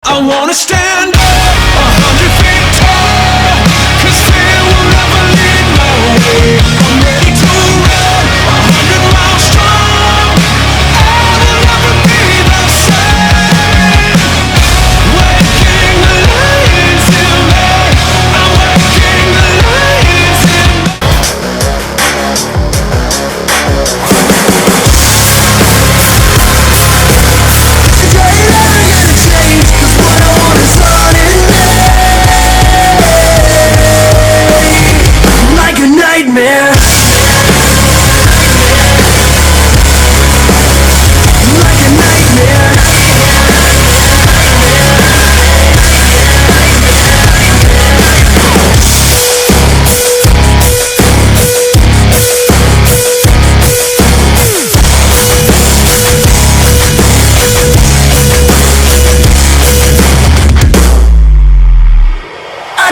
I wanna stand up 100 feet tall, 'cause fear will never lead my way. I'm ready to run 100 miles strong. I will never be the same. Waking the lions in me. I'm waking the lions in me.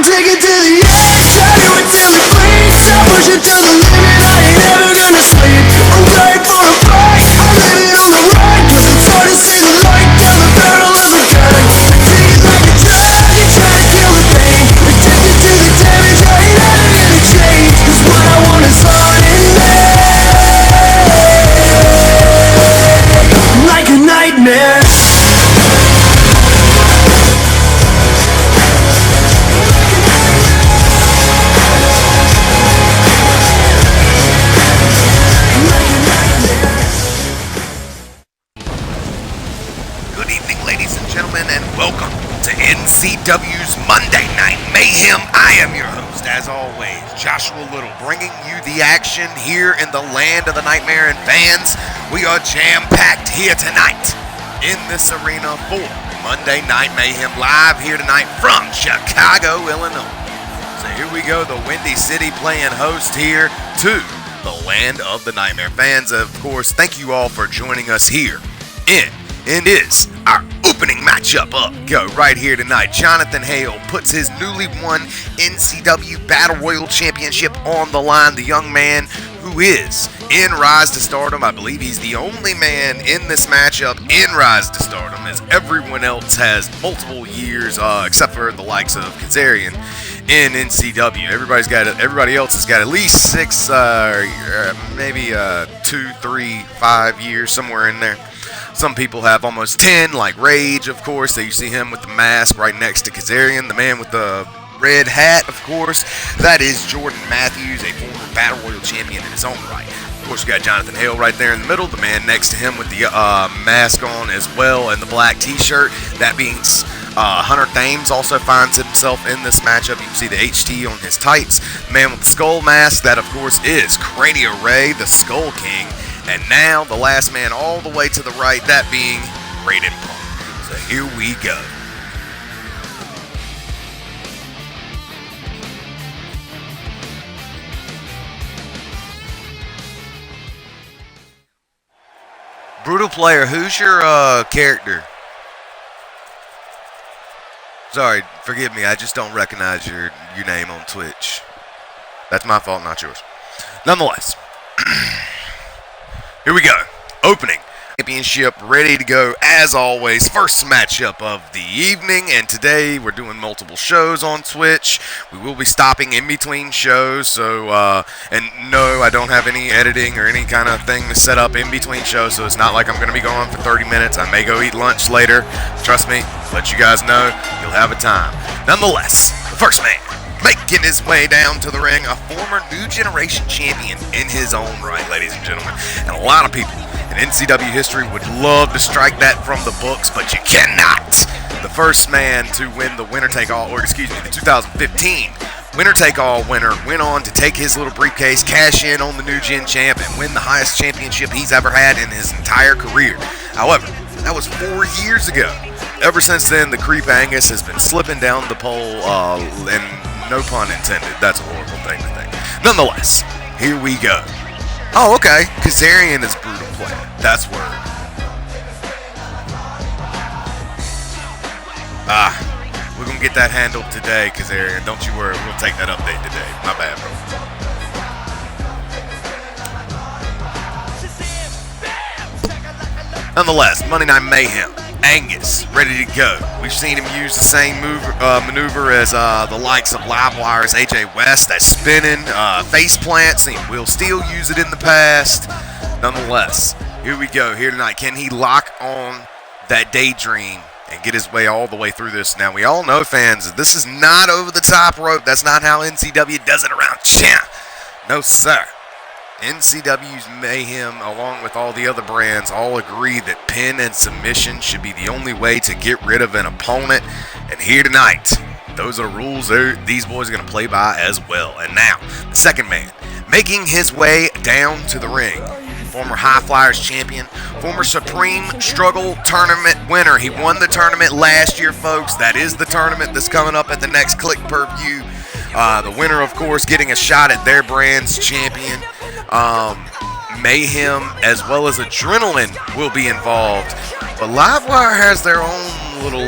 Take it to the edge, try to until it bleeds. I push it to the limit, I ain't ever gonna sleep. I'm ready for a fight, I'm living on the run, 'cause it's hard to see the light down the barrel of a gun. I take it like a drug, you try to kill the pain. Addicted to the damage, I ain't ever gonna change. 'Cause what I want is on in me, like a nightmare. Welcome to NCW's Monday Night Mayhem. I am your host, as always, Joshua Little, bringing you the action here in the land of the Nightmare and fans. We are jam-packed here tonight in this arena for Monday Night Mayhem, live here tonight from Chicago, Illinois. So here we go, the Windy City playing host here to the land of the Nightmare. Fans, of course, thank you all for joining us here and is our opening matchup up. Go right here tonight. Jonathan Hale puts his newly won NCW Battle Royal Championship on the line. The young man who is in Rise to Stardom. I believe he's the only man in this matchup in Rise to Stardom, as everyone else has multiple years, except for the likes of Kazarian in NCW. Everybody else has got at least 6, maybe 2, 3, 5 years, somewhere in there. Some people have almost 10, like Rage, of course. So you see him with the mask right next to Kazarian, the man with the red hat, of course. That is Jordan Matthews, a former Battle Royal champion in his own right. Of course, we got Jonathan Hale right there in the middle, the man next to him with the mask on as well and the black t-shirt. That being Hunter Thames also finds himself in this matchup. You can see the HT on his tights. The man with the skull mask, that of course is Crania Ray, the Skull King. And now the last man all the way to the right, that being Raiden Punk. So here we go. Brutal Player, who's your character? Sorry, forgive me, I just don't recognize your name on Twitch. That's my fault, not yours. Nonetheless. Here we go. Opening championship ready to go as always. First matchup of the evening, and today we're doing multiple shows on Twitch. We will be stopping in between shows, so and no, I don't have any editing or any kind of thing to set up in between shows, so it's not like I'm going to be going for 30 minutes. I may go eat lunch later. Trust me, let you guys know, you'll have a time. Nonetheless, the first man making his way down to the ring, a former New Generation champion in his own right, ladies and gentlemen. And a lot of people in NCW history would love to strike that from the books, but you cannot. The first man to win the winner-take-all, or excuse me, the 2015 winner-take-all winner, went on to take his little briefcase, cash in on the New Gen champ, and win the highest championship he's ever had in his entire career. However, that was 4 years ago. Ever since then, the Creep Angus has been slipping down the pole, and no pun intended. That's a horrible thing to think. Nonetheless, here we go. Oh, okay. Kazarian is Brutal Player. That's word. We're going to get that handled today, Kazarian. Don't you worry. We'll take that update today. My bad, bro. Nonetheless, Monday Night Mayhem. Angus, ready to go. We've seen him use the same maneuver as the likes of Livewire's AJ West, that spinning face plants. He will still use it in the past. Nonetheless, here we go. Here tonight, can he lock on that daydream and get his way all the way through this? Now, we all know, fans, this is not over the top rope. That's not how NCW does it around champ. No, sir. NCW's Mayhem, along with all the other brands, all agree that pin and submission should be the only way to get rid of an opponent. And here tonight, those are rules these boys are going to play by as well. And now, the second man, making his way down to the ring. Former High Flyers champion, former Supreme Struggle Tournament winner. He won the tournament last year, folks. That is the tournament that's coming up at the next Click Per View. The winner, of course, getting a shot at their brand's champion. Mayhem as well as Adrenaline will be involved. But Livewire has their own little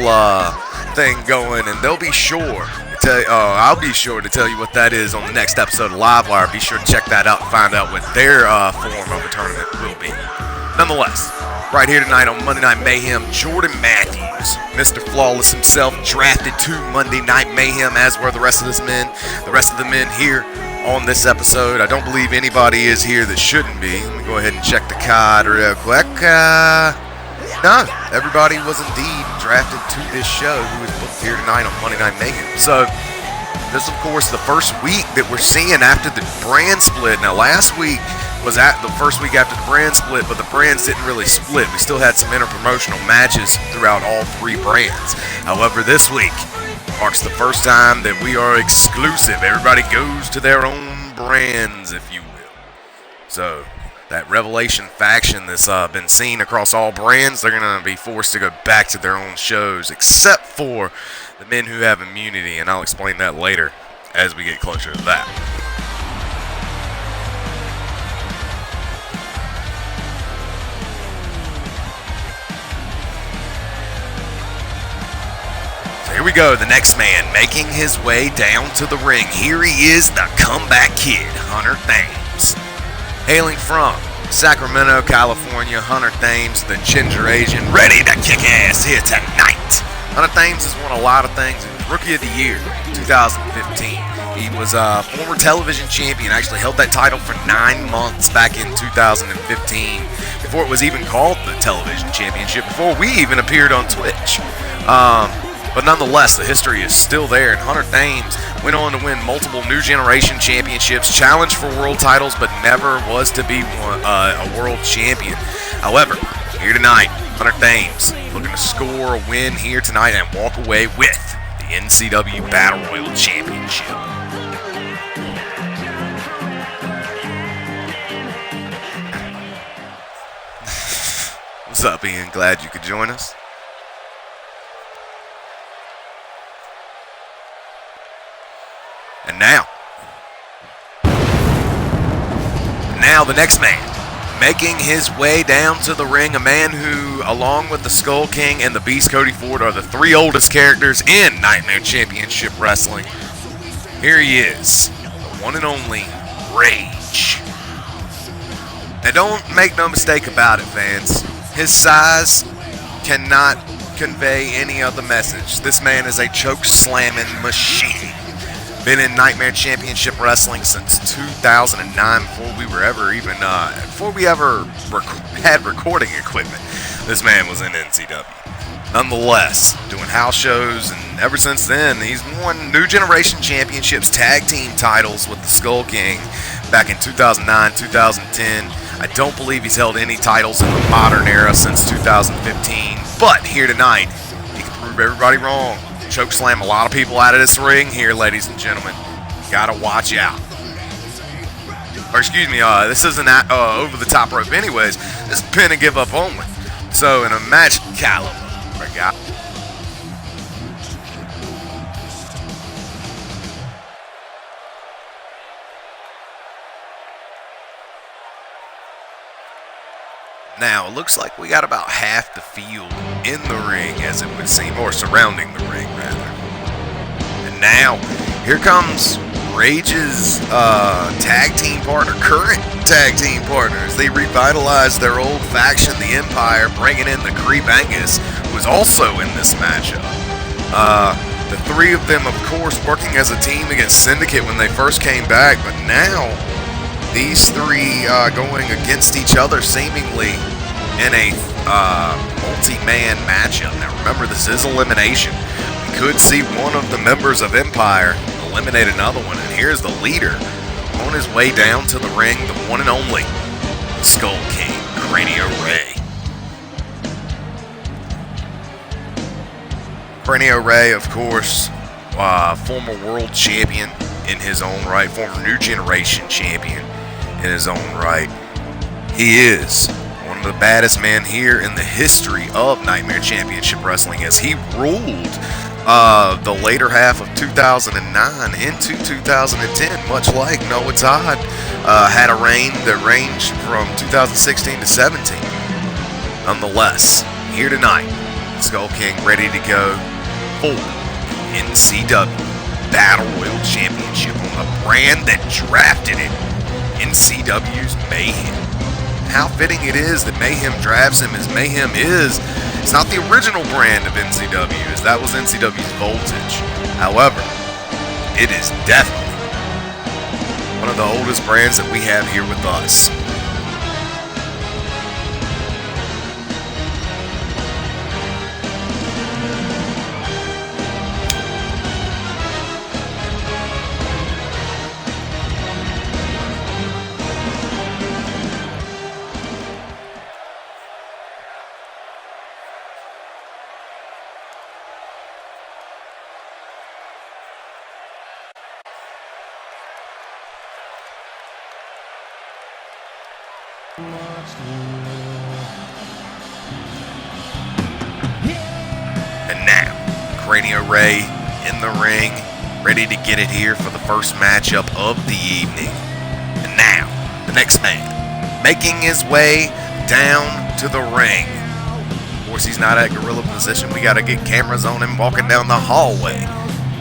thing going, and they'll be sure to I'll be sure to tell you what that is on the next episode of Livewire. Be sure to check that out and find out what their form of the tournament will be. Nonetheless, right here tonight on Monday Night Mayhem, Jordan Matthews, Mr. Flawless himself, drafted to Monday Night Mayhem, as were the rest of the men here on this episode. I don't believe anybody is here that shouldn't be. Let me go ahead and check the card real quick. No, everybody was indeed drafted to this show who is booked here tonight on Monday Night Mayhem. So, this, of course, the first week that we're seeing after the brand split. Now, last week was at the first week after the brand split, but the brands didn't really split. We still had some interpromotional matches throughout all three brands. However, this week marks the first time that we are exclusive. Everybody goes to their own brands, if you will. So, that Revelation faction that's been seen across all brands, they're going to be forced to go back to their own shows, except for the men who have immunity, and I'll explain that later as we get closer to that. So here we go, the next man making his way down to the ring. Here he is, the comeback kid, Hunter Thames. Hailing from Sacramento, California, Hunter Thames, the Ginger Asian, ready to kick ass here tonight. Hunter Thames has won a lot of things. He was Rookie of the Year 2015. He was a former television champion, actually held that title for 9 months back in 2015, before it was even called the Television Championship, before we even appeared on Twitch. But nonetheless, the history is still there, and Hunter Thames went on to win multiple New Generation Championships, challenged for world titles, but never was to be a world champion. However, here tonight, Hunter Thames looking to score a win here tonight and walk away with the NCW Battle Royal Championship. What's up, Ian? Glad you could join us. And now the next man, making his way down to the ring, a man who, along with the Skull King and the Beast Cody Ford, are the three oldest characters in Nightmare Championship Wrestling. Here he is, the one and only Rage. Now don't make no mistake about it, fans. His size cannot convey any other message. This man is a choke slamming machine. Been in Nightmare Championship Wrestling since 2009, before we ever had recording equipment. This man was in NCW. Nonetheless, doing house shows, and ever since then, he's won New Generation Championships, tag team titles with the Skull King back in 2009, 2010. I don't believe he's held any titles in the modern era since 2015, but here tonight, he can prove everybody wrong. Choke slam a lot of people out of this ring here, ladies and gentlemen. Gotta watch out. Or excuse me, this isn't over the top rope anyways. This is pin and give up only. So in a match caliber, now, it looks like we got about half the field in the ring, as it would seem, or surrounding the ring, rather. And now, here comes Rage's tag team partner, current tag team partners. They revitalized their old faction, the Empire, bringing in the Creep Angus, is also in this matchup. The three of them, of course, working as a team against Syndicate when they first came back, but now these three going against each other seemingly in a multi-man matchup. Now remember, this is elimination. We could see one of the members of Empire eliminate another one, and here's the leader on his way down to the ring, the one and only Skull King, Cranio Ray. Cranio Ray, of course, former world champion in his own right, former New Generation champion in his own right. He is one of the baddest men here in the history of Nightmare Championship Wrestling, as he ruled the later half of 2009 into 2010, much like Noah Todd had a reign that ranged from 2016 to 17. Nonetheless, here tonight, Skull King ready to go for NCW Battle Royal Championship on the brand that drafted it, NCW's Mayhem. How fitting it is that Mayhem drafts him, as Mayhem it's not the original brand of NCW, as that was NCW's Voltage. However, it is definitely one of the oldest brands that we have here with us. And now, Cranio Ray in the ring, ready to get it here for the first matchup of the evening. And now, the next man, making his way down to the ring. Of course, he's not at gorilla position. We got to get cameras on him walking down the hallway.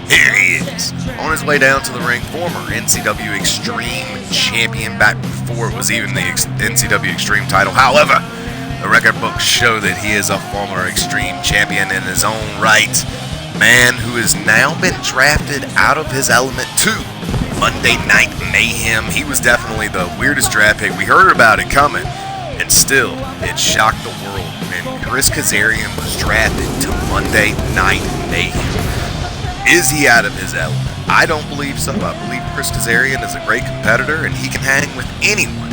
Here he is, on his way down to the ring, former NCW Extreme Champion back before it was even the NCW Extreme title. However, the record books show that he is a former Extreme Champion in his own right. Man who has now been drafted out of his element to Monday Night Mayhem. He was definitely the weirdest draft pick. We heard about it coming, and still, it shocked the world. And Chris Kazarian was drafted to Monday Night Mayhem. Is he out of his element? I don't believe so. I believe Chris Kazarian is a great competitor, and he can hang with anyone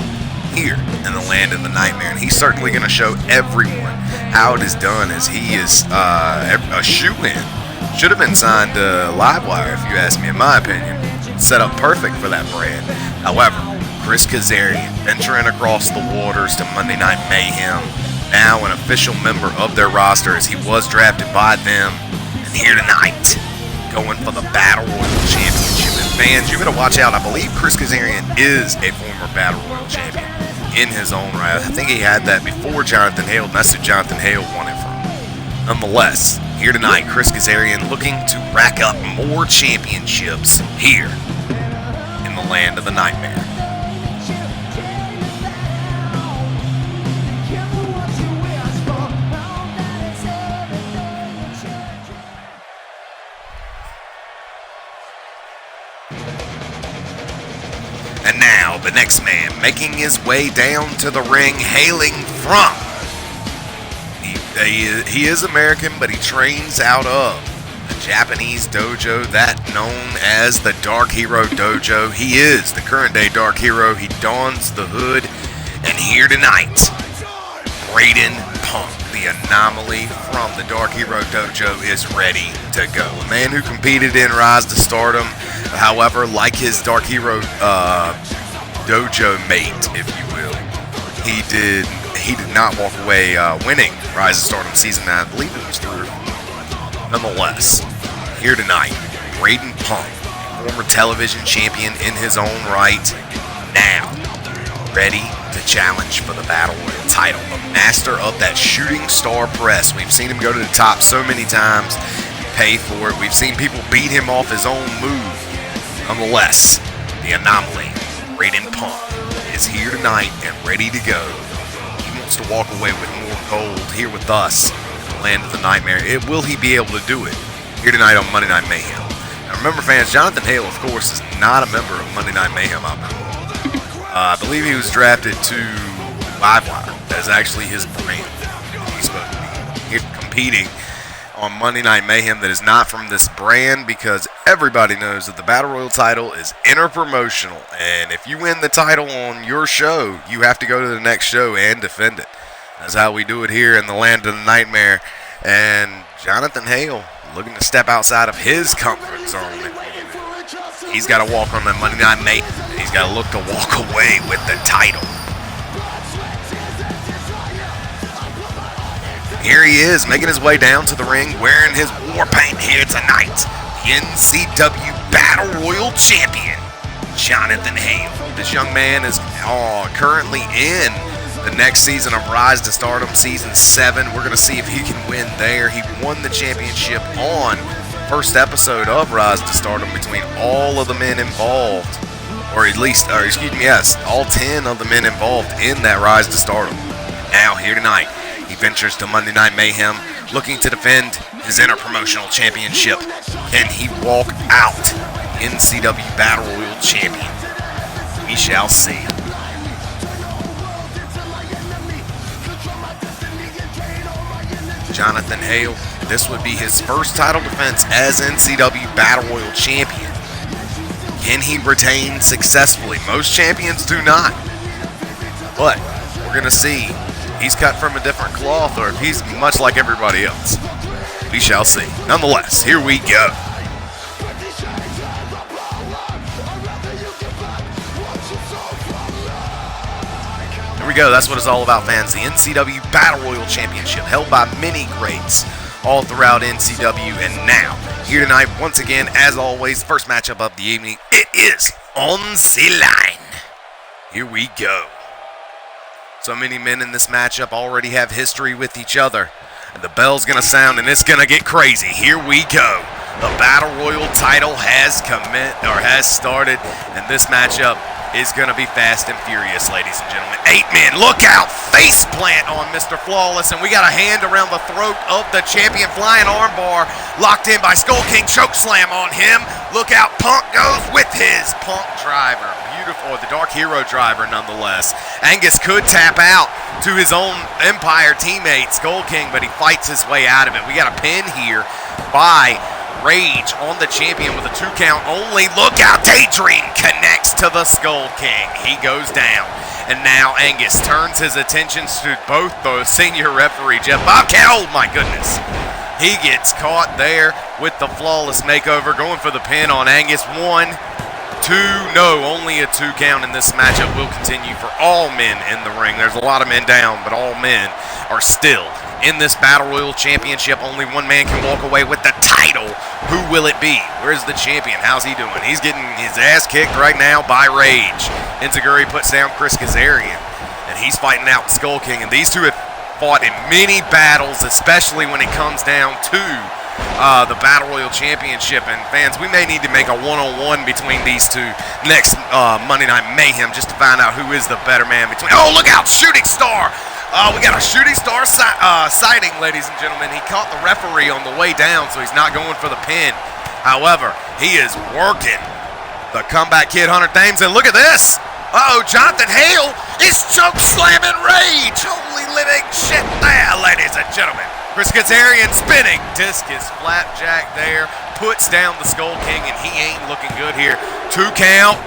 here in the land of the Nightmare. And he's certainly going to show everyone how it is done, as he is a shoe-in. Should have been signed to Livewire, if you ask me, in my opinion. Set up perfect for that brand. However, Chris Kazarian venturing across the waters to Monday Night Mayhem, now an official member of their roster, as he was drafted by them. And here tonight, going for the Battle Royal Championship. And fans, you better watch out. I believe Chris Kazarian is a former Battle Royal Champion in his own right. I think he had that before Jonathan Hale, and that's who Jonathan Hale won it from. Nonetheless, here tonight, Chris Kazarian looking to rack up more championships here in the land of the Nightmare. And now, the next man, making his way down to the ring, hailing from... He is American, but he trains out of the Japanese dojo that known as the Dark Hero Dojo. He is the current day Dark Hero. He dons the hood. And here tonight, Braden Punk, the anomaly from the Dark Hero Dojo, is ready to go. A man who competed in Rise to Stardom. However, like his Dark Hero dojo mate, if you will, he did not walk away winning Rise of Stardom Season 9. I believe it was 3 or 4. Nonetheless, here tonight, Braden Punk, former television champion in his own right, now ready to challenge for the Battle Royal title. A master of that shooting star press. We've seen him go to the top so many times, pay for it. We've seen people beat him off his own move. Nonetheless, the anomaly, Braden Punk, is here tonight and ready to go. He wants to walk away with more gold here with us in the land of the Nightmare. Will he be able to do it here tonight on Monday Night Mayhem? Now remember, fans, Jonathan Hale, of course, is not a member of Monday Night Mayhem, I believe. I believe he was drafted to Livewire. That is actually his brand. He's supposed to be here competing on Monday Night Mayhem that is not from this brand, because everybody knows that the Battle Royal title is interpromotional, and if you win the title on your show, you have to go to the next show and defend it. That's how we do it here in the land of the Nightmare. And Jonathan Hale looking to step outside of his comfort zone. He's got to walk on the Monday Night Mayhem. He's got to look to walk away with the title. Here he is, making his way down to the ring, wearing his war paint here tonight. The NCW Battle Royal Champion, Jonathan Hale. This young man is currently in the next season of Rise to Stardom, Season 7. We're going to see if he can win there. He won the championship on first episode of Rise to Stardom between all of the men involved. Yes, all 10 of the men involved in that Rise to Stardom. Now, here tonight, he ventures to Monday Night Mayhem, looking to defend his interpromotional championship. Can he walk out NCW Battle Royal Champion? We shall see. Jonathan Hale, this would be his first title defense as NCW Battle Royal Champion. Can he retain successfully? Most champions do not. But we're going to see if he's cut from a different cloth or if he's much like everybody else. We shall see. Nonetheless, here we go. Here we go. That's what it's all about, fans. The NCW Battle Royal Championship, held by many greats all throughout NCW. And now, here tonight, once again, as always, first matchup of the evening, it is on the line. Here we go. So many men in this matchup already have history with each other. And the bell's going to sound, and it's going to get crazy. Here we go. The Battle Royal title has started, and this matchup is going to be fast and furious, ladies and gentlemen. 8 men, look out, face plant on Mr. Flawless, and we got a hand around the throat of the champion, flying armbar, locked in by Skull King, choke slam on him. Look out, Punk goes with his Punk driver. Beautiful, the Dark Hero driver nonetheless. Angus could tap out to his own Empire teammate, Skull King, but he fights his way out of it. We got a pin here by Rage on the champion with a 2 count only. Look out, Daydream connects to the Skull King. He goes down. And now Angus turns his attentions to both the senior referee, Jeff Bobcat. Oh my goodness. He gets caught there with the Flawless makeover, going for the pin on Angus. 1, 2, no, only a 2 count, in this matchup will continue for all men in the ring. There's a lot of men down, but all men are still in this Battle Royal Championship. Only one man can walk away with the title. Who will it be? Where's the champion? How's he doing? He's getting his ass kicked right now by Rage. Enziguri puts down Chris Kazarian, and he's fighting out Skull King, and these two have fought in many battles, especially when it comes down to the Battle Royal Championship. And fans, we may need to make a one-on-one between these two next Monday Night Mayhem just to find out who is the better man between. Oh, look out, Shooting Star. We got a Shooting Star sighting, ladies and gentlemen. He caught the referee on the way down, so he's not going for the pin. However, he is working the Comeback Kid, Hunter Thames, and look at this. Uh-oh, Jonathan Hale is choke slamming Rage. Holy living shit there, ladies and gentlemen. Chris Kazarian spinning. Discus flapjack there. Puts down the Skull King, and he ain't looking good here. 2 count.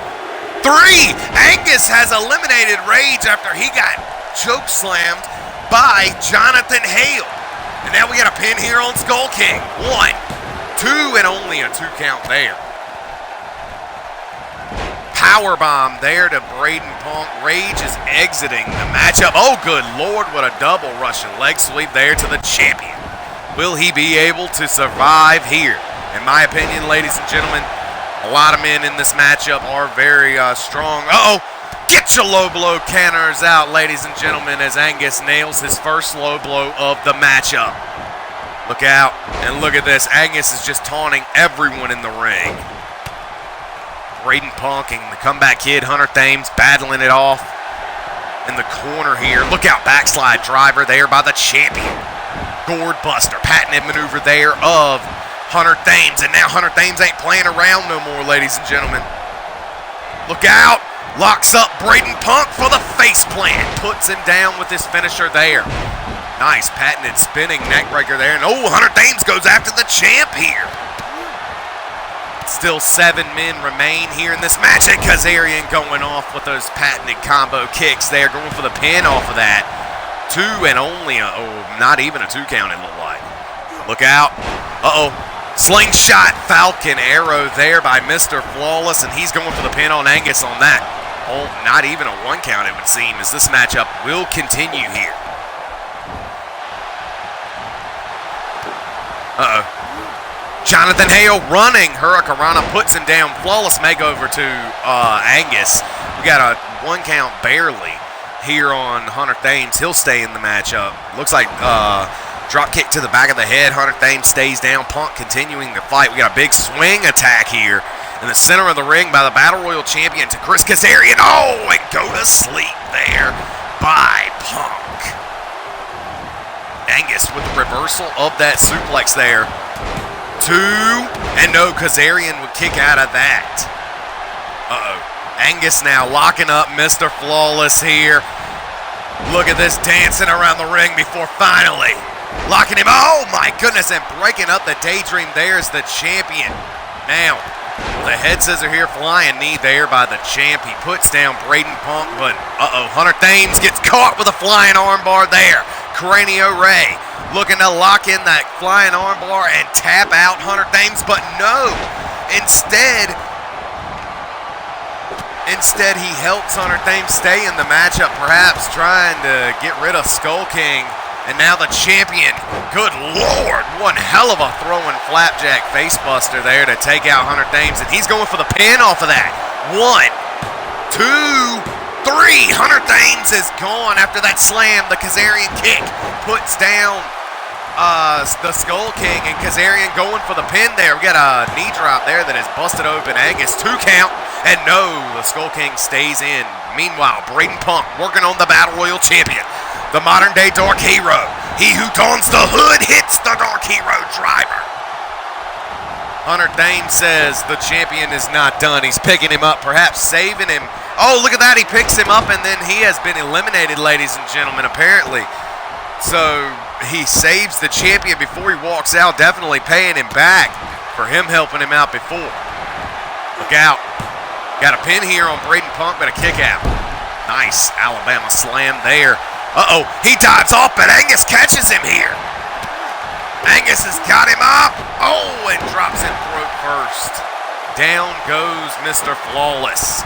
3. Angus has eliminated Rage after he got choke slammed by Jonathan Hale. And now we got a pin here on Skull King. 1, 2, and only a 2 count there. Powerbomb there to Braden Punk. Rage is exiting the matchup. Oh, good Lord, what a double Russian leg sweep there to the champion. Will he be able to survive here? In my opinion, ladies and gentlemen, a lot of men in this matchup are very strong. Uh-oh. Get your low blow counters out, ladies and gentlemen, as Angus nails his first low blow of the matchup. Look out, and look at this. Angus is just taunting everyone in the ring. Braden Punk and the Comeback Kid, Hunter Thames, battling it off in the corner here. Look out, backslide driver there by the champion. Gourd Buster, patented maneuver there of Hunter Thames. And now Hunter Thames ain't playing around no more, ladies and gentlemen. Look out. Locks up Braden Punk for the face plant. Puts him down with his finisher there. Nice patented spinning neck breaker there. And oh, Hunter Thames goes after the champ here. Still 7 men remain here in this match. And Kazarian going off with those patented combo kicks there. Going for the pin off of that. 2 and only not even a 2 count it looked like. Look out. Uh-oh. Slingshot Falcon arrow there by Mr. Flawless. And he's going for the pin on Angus on that. Oh, not even a 1 count it would seem, as this matchup will continue here. Uh-oh. Jonathan Hale running. Hurricanrana puts him down. Flawless makeover to Angus. We got a 1 count barely here on Hunter Thames. He'll stay in the matchup. Looks like drop kick to the back of the head. Hunter Thames stays down. Punk continuing the fight. We got a big swing attack here in the center of the ring by the Battle Royal Champion to Chris Kazarian. Oh, and go to sleep there by Punk. Angus with the reversal of that suplex there. 2, and no, Kazarian would kick out of that. Uh-oh. Angus now locking up Mr. Flawless here. Look at this dancing around the ring before finally locking him. Oh, my goodness, and breaking up the Daydream. There's the champion. Now, the head scissor here, flying knee there by the champ. He puts down Braden Punk, but Hunter Thames gets caught with a flying armbar there. Cranio Ray looking to lock in that flying armbar and tap out Hunter Thames, but no. Instead he helps Hunter Thames stay in the matchup, perhaps trying to get rid of Skull King. And now the champion, good Lord, one hell of a throwing flapjack facebuster there to take out Hunter Thames. And he's going for the pin off of that. 1, 2, 3. Hunter Thames is gone after that slam. The Kazarian kick puts down the Skull King, and Kazarian going for the pin there. We got a knee drop there that has busted open Angus. 2 count, and no, the Skull King stays in. Meanwhile, Braden Punk working on the Battle Royal Champion. The modern day Dark Hero. He who dons the hood hits the Dark Hero driver. Hunter Thames says the champion is not done. He's picking him up, perhaps saving him. Oh, look at that. He picks him up, and then he has been eliminated, ladies and gentlemen, apparently. So he saves the champion before he walks out, definitely paying him back for him helping him out before. Look out. Got a pin here on Braden Punk, but a kick out. Nice Alabama slam there. Uh-oh, he dives off, but Angus catches him here. Angus has got him up. Oh, and drops him throat first. Down goes Mr. Flawless.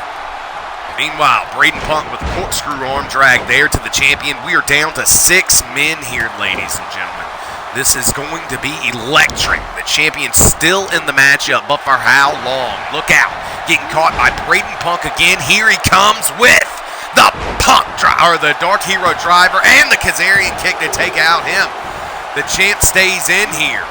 Meanwhile, Braden Punk with a corkscrew arm drag there to the champion. We are down to 6 men here, ladies and gentlemen. This is going to be electric. The champion's still in the matchup, but for how long? Look out. Getting caught by Braden Punk again. Here he comes with the the Dark Hero driver and the Kazarian kick to take out him. The champ stays in here.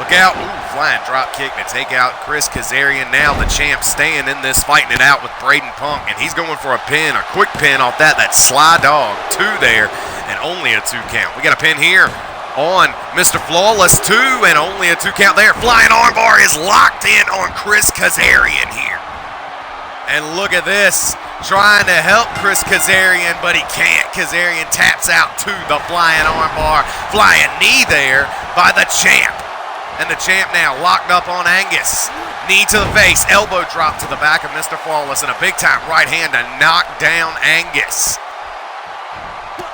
Look out. Ooh, flying drop kick to take out Chris Kazarian. Now the champ staying in this, fighting it out with Braden Punk, and he's going for a pin, a quick pin off that Sly Dog. 2 there, and only a 2 count. We got a pin here on Mr. Flawless, 2, and only a 2 count there. Flying armbar is locked in on Chris Kazarian here. And look at this, trying to help Chris Kazarian, but he can't. Kazarian taps out to the flying armbar, flying knee there by the champ. And the champ now locked up on Angus. Knee to the face, elbow drop to the back of Mr. Flawless, and a big time right hand to knock down Angus.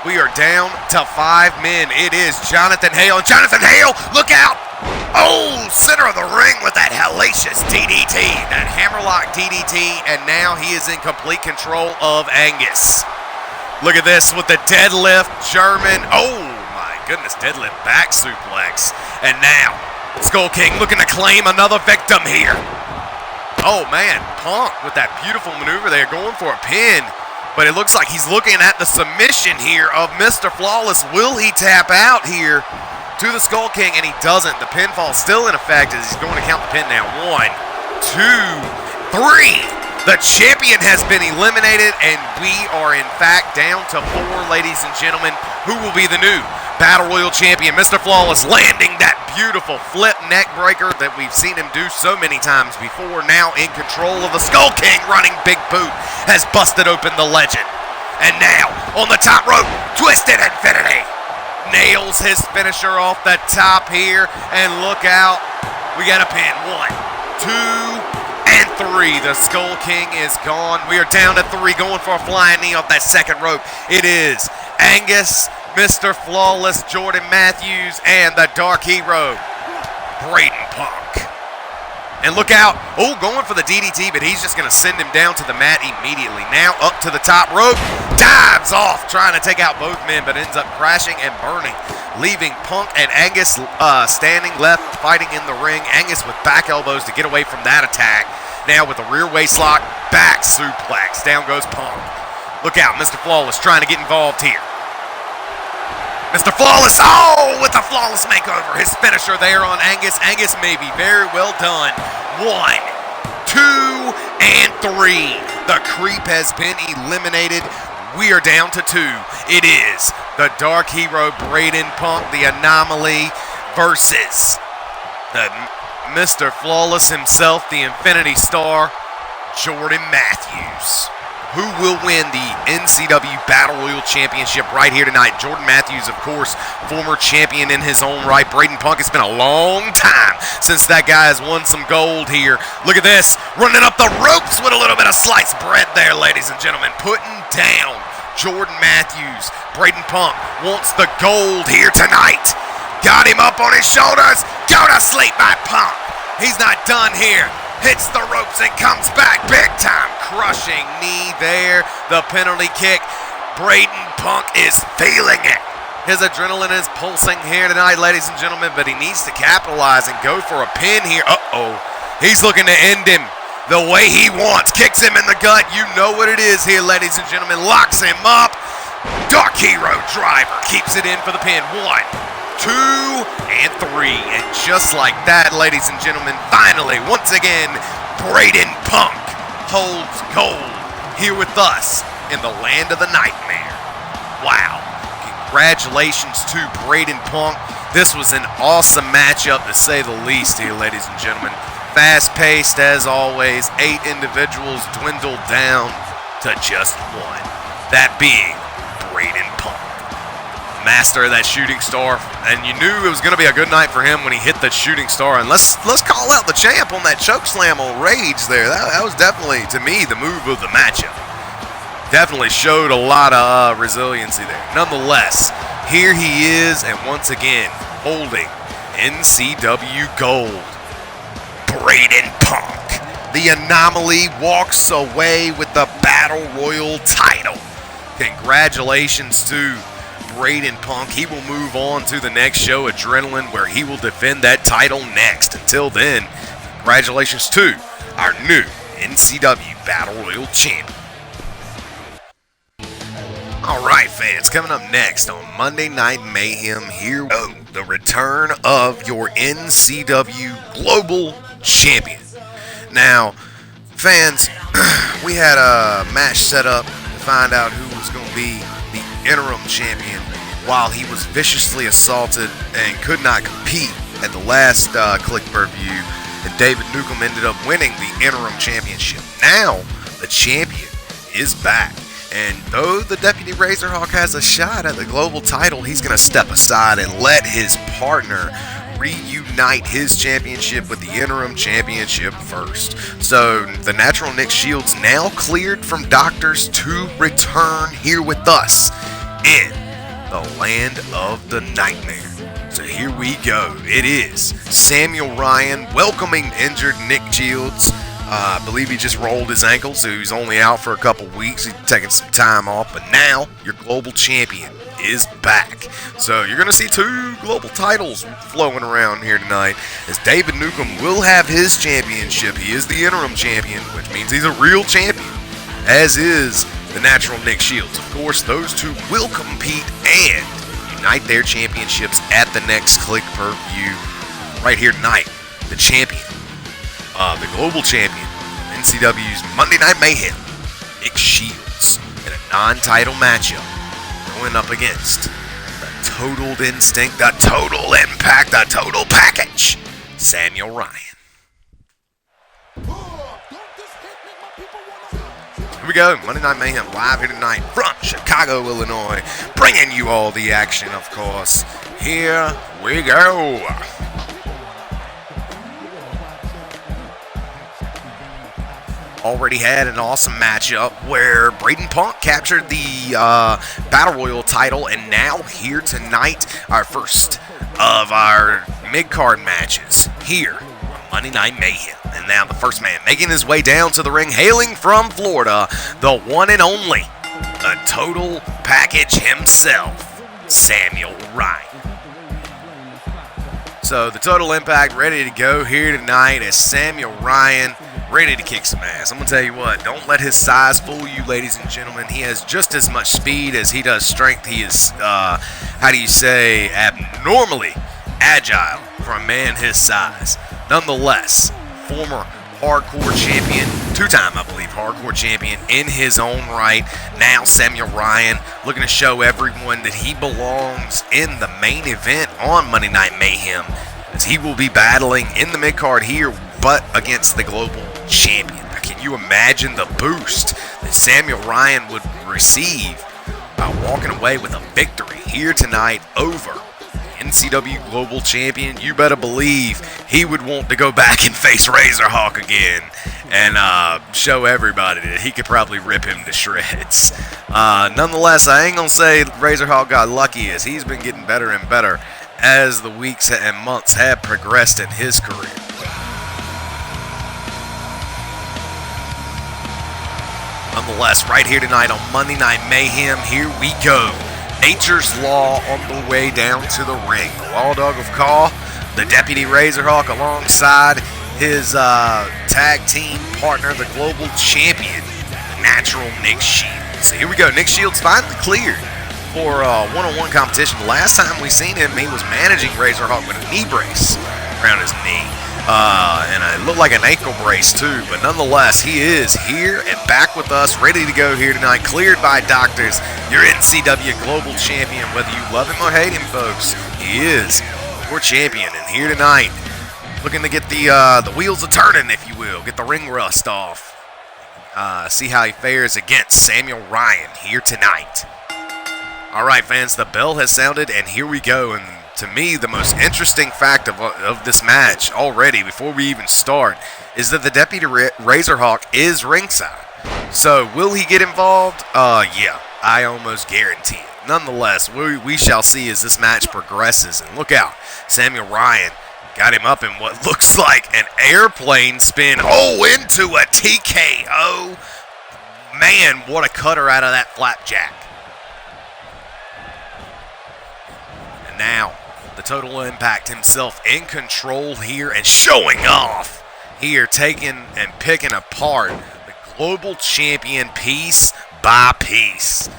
We are down to 5 men. It is Jonathan Hale. And Jonathan Hale, look out! Oh, center of the ring with that hellacious DDT, that hammerlock DDT, and now he is in complete control of Angus. Look at this with the deadlift German. Oh my goodness, deadlift back suplex. And now, Skull King looking to claim another victim here. Oh man, Punk with that beautiful maneuver there, going for a pin. But it looks like he's looking at the submission here of Mr. Flawless. Will he tap out here to the Skull King? And he doesn't. The pinfall's still in effect as he's going to count the pin now. 1, 2, 3. The champion has been eliminated, and we are in fact down to 4, ladies and gentlemen. Who will be the new Battle Royal Champion, Mr. Flawless, landing that beautiful flip neck breaker that we've seen him do so many times before. Now in control of the Skull King, running big boot, has busted open the legend. And now, on the top rope, Twisted Infinity nails his finisher off the top here. And look out, we got a pin. 1, 2, and 3. The Skull King is gone. We are down to 3, going for a flying knee off that second rope. It is Angus, Mr. Flawless, Jordan Matthews, and the Dark Hero, Braden Punk. And look out. Oh, going for the DDT, but he's just going to send him down to the mat immediately. Now up to the top rope. Dives off, trying to take out both men, but ends up crashing and burning, leaving Punk and Angus standing left, fighting in the ring. Angus with back elbows to get away from that attack. Now with a rear waist lock, back suplex. Down goes Punk. Look out, Mr. Flawless trying to get involved here. Mr. Flawless, oh, with a flawless makeover. His finisher there on Angus. Angus may be very well done. 1, 2, and 3. The creep has been eliminated. We are down to 2. It is the Dark Hero, Braden Punk, the Anomaly, versus the Mr. Flawless himself, the Infinity Star, Jordan Matthews. Who will win the NCW Battle Royal Championship right here tonight? Jordan Matthews, of course, former champion in his own right. Braden Punk, it's been a long time since that guy has won some gold here. Look at this, running up the ropes with a little bit of sliced bread there, ladies and gentlemen. Putting down Jordan Matthews. Braden Punk wants the gold here tonight. Got him up on his shoulders. Go to sleep, my Punk. He's not done here. Hits the ropes and comes back. Big time crushing knee there. The penalty kick. Braden Punk is feeling it. His adrenaline is pulsing here tonight, ladies and gentlemen, but he needs to capitalize and go for a pin here. Uh-oh. He's looking to end him the way he wants. Kicks him in the gut. You know what it is here, ladies and gentlemen. Locks him up. Dark Hero driver keeps it in for the pin. 1, 2, and 3. And just like that, ladies and gentlemen, finally, once again, Braden Punk holds gold here with us in the land of the nightmare. Wow. Congratulations to Braden Punk. This was an awesome matchup, to say the least here, ladies and gentlemen. Fast-paced as always. 8 individuals dwindled down to just 1. That being Braden Punk, master of that shooting star, and you knew it was going to be a good night for him when he hit that shooting star. And let's call out the champ on that choke slam on Rage there. That was definitely, to me, the move of the matchup. Definitely showed a lot of resiliency there. Nonetheless, here he is, and once again, holding NCW gold. Braden Punk, the Anomaly, walks away with the Battle Royal title. Congratulations to Braden Punk. He will move on to the next show, Adrenaline, where he will defend that title next. Until then, congratulations to our new NCW Battle Royal champion. All right, fans, coming up next on Monday Night Mayhem, here we go, the return of your NCW Global Champion. Now, fans, we had a match set up to find out who was going to be the interim champion while he was viciously assaulted and could not compete at the last Click Per View, and David Newcomb ended up winning the interim championship. Now, the champion is back, and though the Deputy Razorhawk has a shot at the global title, he's going to step aside and let his partner reunite his championship with the interim championship first. So the Natural Nick Shields now cleared from doctors to return here with us in the land of the nightmare. So here we go. It is Samuel Ryan welcoming injured Nick Shields. I believe he just rolled his ankle, so he's only out for a couple weeks. He's taking some time off, but now your global champion is back. So you're going to see 2 global titles flowing around here tonight, as David Newcomb will have his championship. He is the interim champion, which means he's a real champion, as is the Natural Nick Shields. Of course, those 2 will compete and unite their championships at the next Click Per View right here tonight. The champion, the global champion, NCW's Monday Night Mayhem, Nick Shields, in a non-title matchup, going up against the total instinct, the total impact, the total package, Samuel Ryan. Here we go, Monday Night Mayhem live here tonight from Chicago, Illinois, bringing you all the action, of course. Here we go. Already had an awesome matchup where Braden Punk captured the Battle Royal title, and now here tonight, our first of our mid-card matches here on Monday Night Mayhem. And now the first man making his way down to the ring, hailing from Florida, the one and only, the total package himself, Samuel Ryan. So the total impact ready to go here tonight as Samuel Ryan ready to kick some ass. I'm going to tell you what, don't let his size fool you, ladies and gentlemen. He has just as much speed as he does strength. He is, abnormally agile for a man his size. Nonetheless, former hardcore champion, two-time, I believe, hardcore champion in his own right. Now Samuel Ryan looking to show everyone that he belongs in the main event on Monday Night Mayhem, as he will be battling in the mid-card here, but against the global champion. Now, can you imagine the boost that Samuel Ryan would receive by walking away with a victory here tonight over NCW Global Champion? You better believe he would want to go back and face Razorhawk again and show everybody that he could probably rip him to shreds. Nonetheless, I ain't going to say Razorhawk got lucky, as he's been getting better and better as the weeks and months have progressed in his career. Nonetheless, right here tonight on Monday Night Mayhem, here we go. Nature's Law on the way down to the ring. The Law Dog of Caw, the Deputy Razorhawk, alongside his tag team partner, the global champion, the Natural Nick Shields. So here we go. Nick Shields finally cleared for one-on-one competition. The last time we seen him, he was managing Razorhawk with a knee brace around his knee. And it looked like an ankle brace too, but nonetheless, he is here and back with us, ready to go here tonight, cleared by doctors. Your NCW Global Champion, whether you love him or hate him, folks, he is your champion. And here tonight, looking to get the wheels a turning, if you will, get the ring rust off. See how he fares against Samuel Ryan here tonight. All right, fans, the bell has sounded, and here we go. And to me, the most interesting fact of this match already, before we even start, is that the Deputy Razorhawk is ringside. So, will he get involved? Yeah, I almost guarantee it. Nonetheless, we shall see as this match progresses. And look out, Samuel Ryan got him up in what looks like an airplane spin. Oh, into a TKO. Man, what a cutter out of that flapjack. And now, the Total Impact himself in control here and showing off here, taking and picking apart the global champion piece by piece.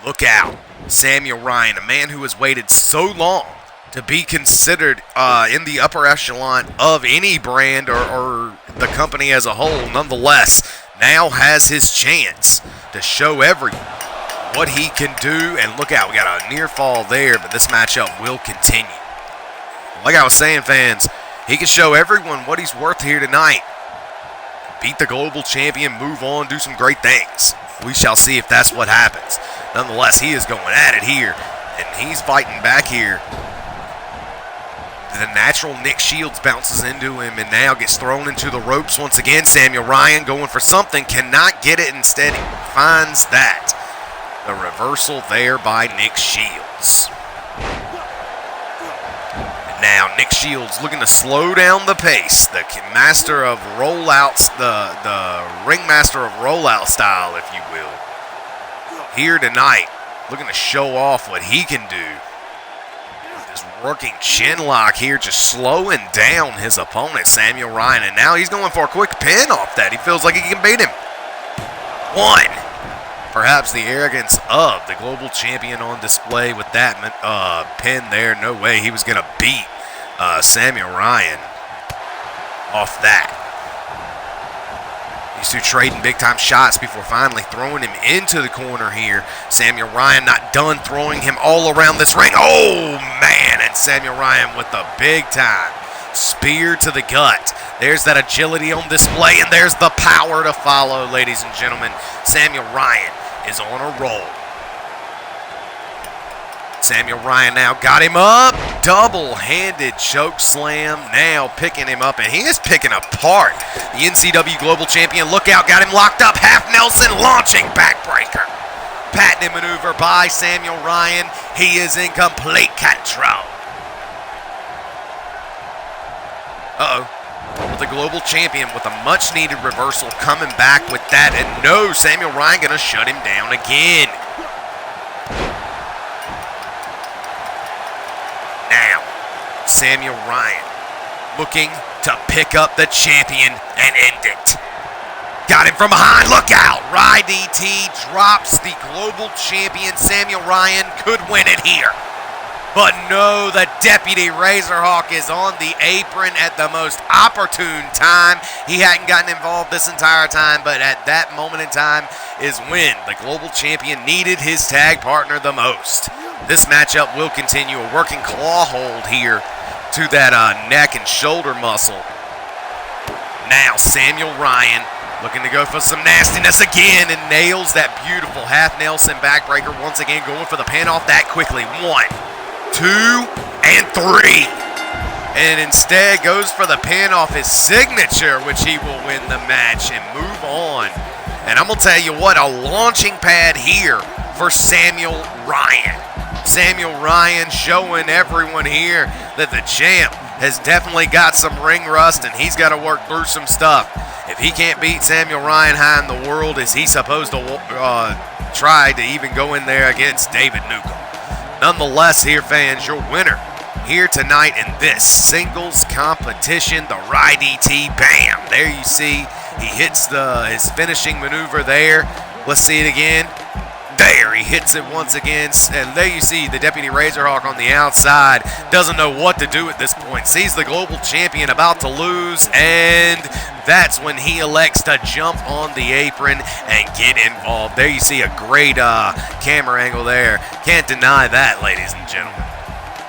Look out, Samuel Ryan, a man who has waited so long to be considered in the upper echelon of any brand or the company as a whole. Nonetheless, now has his chance to show everyone what he can do. And look out, we got a near fall there, but this matchup will continue. Like I was saying, fans, he can show everyone what he's worth here tonight. Beat the global champion, move on, do some great things. We shall see if that's what happens. Nonetheless, he is going at it here, and he's fighting back here. The Natural Nick Shields bounces into him and now gets thrown into the ropes once again. Samuel Ryan going for something, cannot get it. Instead, he finds that. The reversal there by Nick Shields. Now, Nick Shields looking to slow down the pace. The master of rollouts, the ringmaster of rollout style, if you will. Here tonight, looking to show off what he can do. This working chin lock here, just slowing down his opponent, Samuel Ryan. And now he's going for a quick pin off that. He feels like he can beat him. One. Perhaps the arrogance of the global champion on display with that pin there. No way he was going to beat Samuel Ryan off that. These two trading big-time shots before finally throwing him into the corner here. Samuel Ryan not done throwing him all around this ring. Oh, man, and Samuel Ryan with the big-time spear to the gut. There's that agility on display, and there's the power to follow, ladies and gentlemen. Samuel Ryan is on a roll. Samuel Ryan now got him up. Double-handed choke slam. Now picking him up, and he is picking apart the NCW Global Champion. Look out, got him locked up. Half Nelson launching backbreaker. Patented maneuver by Samuel Ryan. He is in complete control. Uh-oh. Well, the Global Champion with a much-needed reversal coming back with that. And no, Samuel Ryan going to shut him down again. Now, Samuel Ryan looking to pick up the champion and end it. Got him from behind. Look out. Rye DT drops the Global Champion. Samuel Ryan could win it here. But no, the Deputy Razorhawk is on the apron at the most opportune time. He hadn't gotten involved this entire time, but at that moment in time is when the Global Champion needed his tag partner the most. This matchup will continue. A working claw hold here to that neck and shoulder muscle. Now Samuel Ryan looking to go for some nastiness again and nails that beautiful half Nelson backbreaker once again, going for the pin off that quickly. 1, 2, and 3. And instead goes for the pin off his signature, which he will win the match and move on. And I'm going to tell you what, a launching pad here for Samuel Ryan. Samuel Ryan showing everyone here that the champ has definitely got some ring rust and he's got to work through some stuff. If he can't beat Samuel Ryan, how in the world is he supposed to try to even go in there against David Newcomb? Nonetheless, here fans, your winner here tonight in this singles competition, the Rye DT. Bam! There you see he hits his finishing maneuver there. Let's see it again. There, he hits it once again, and there you see the Deputy Razorhawk on the outside. Doesn't know what to do at this point. Sees the Global Champion about to lose, and that's when he elects to jump on the apron and get involved. There you see a great camera angle there. Can't deny that, ladies and gentlemen.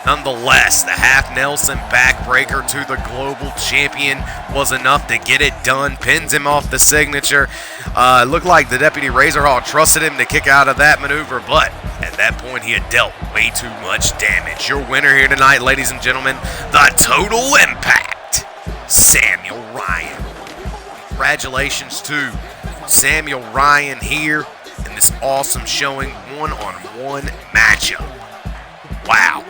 Nonetheless, the half Nelson backbreaker to the Global Champion was enough to get it done. Pins him off the signature. It looked like the Deputy Razorhawk trusted him to kick out of that maneuver, but at that point he had dealt way too much damage. Your winner here tonight, ladies and gentlemen, the Total Impact, Samuel Ryan. Congratulations to Samuel Ryan here in this awesome showing, one-on-one matchup. Wow.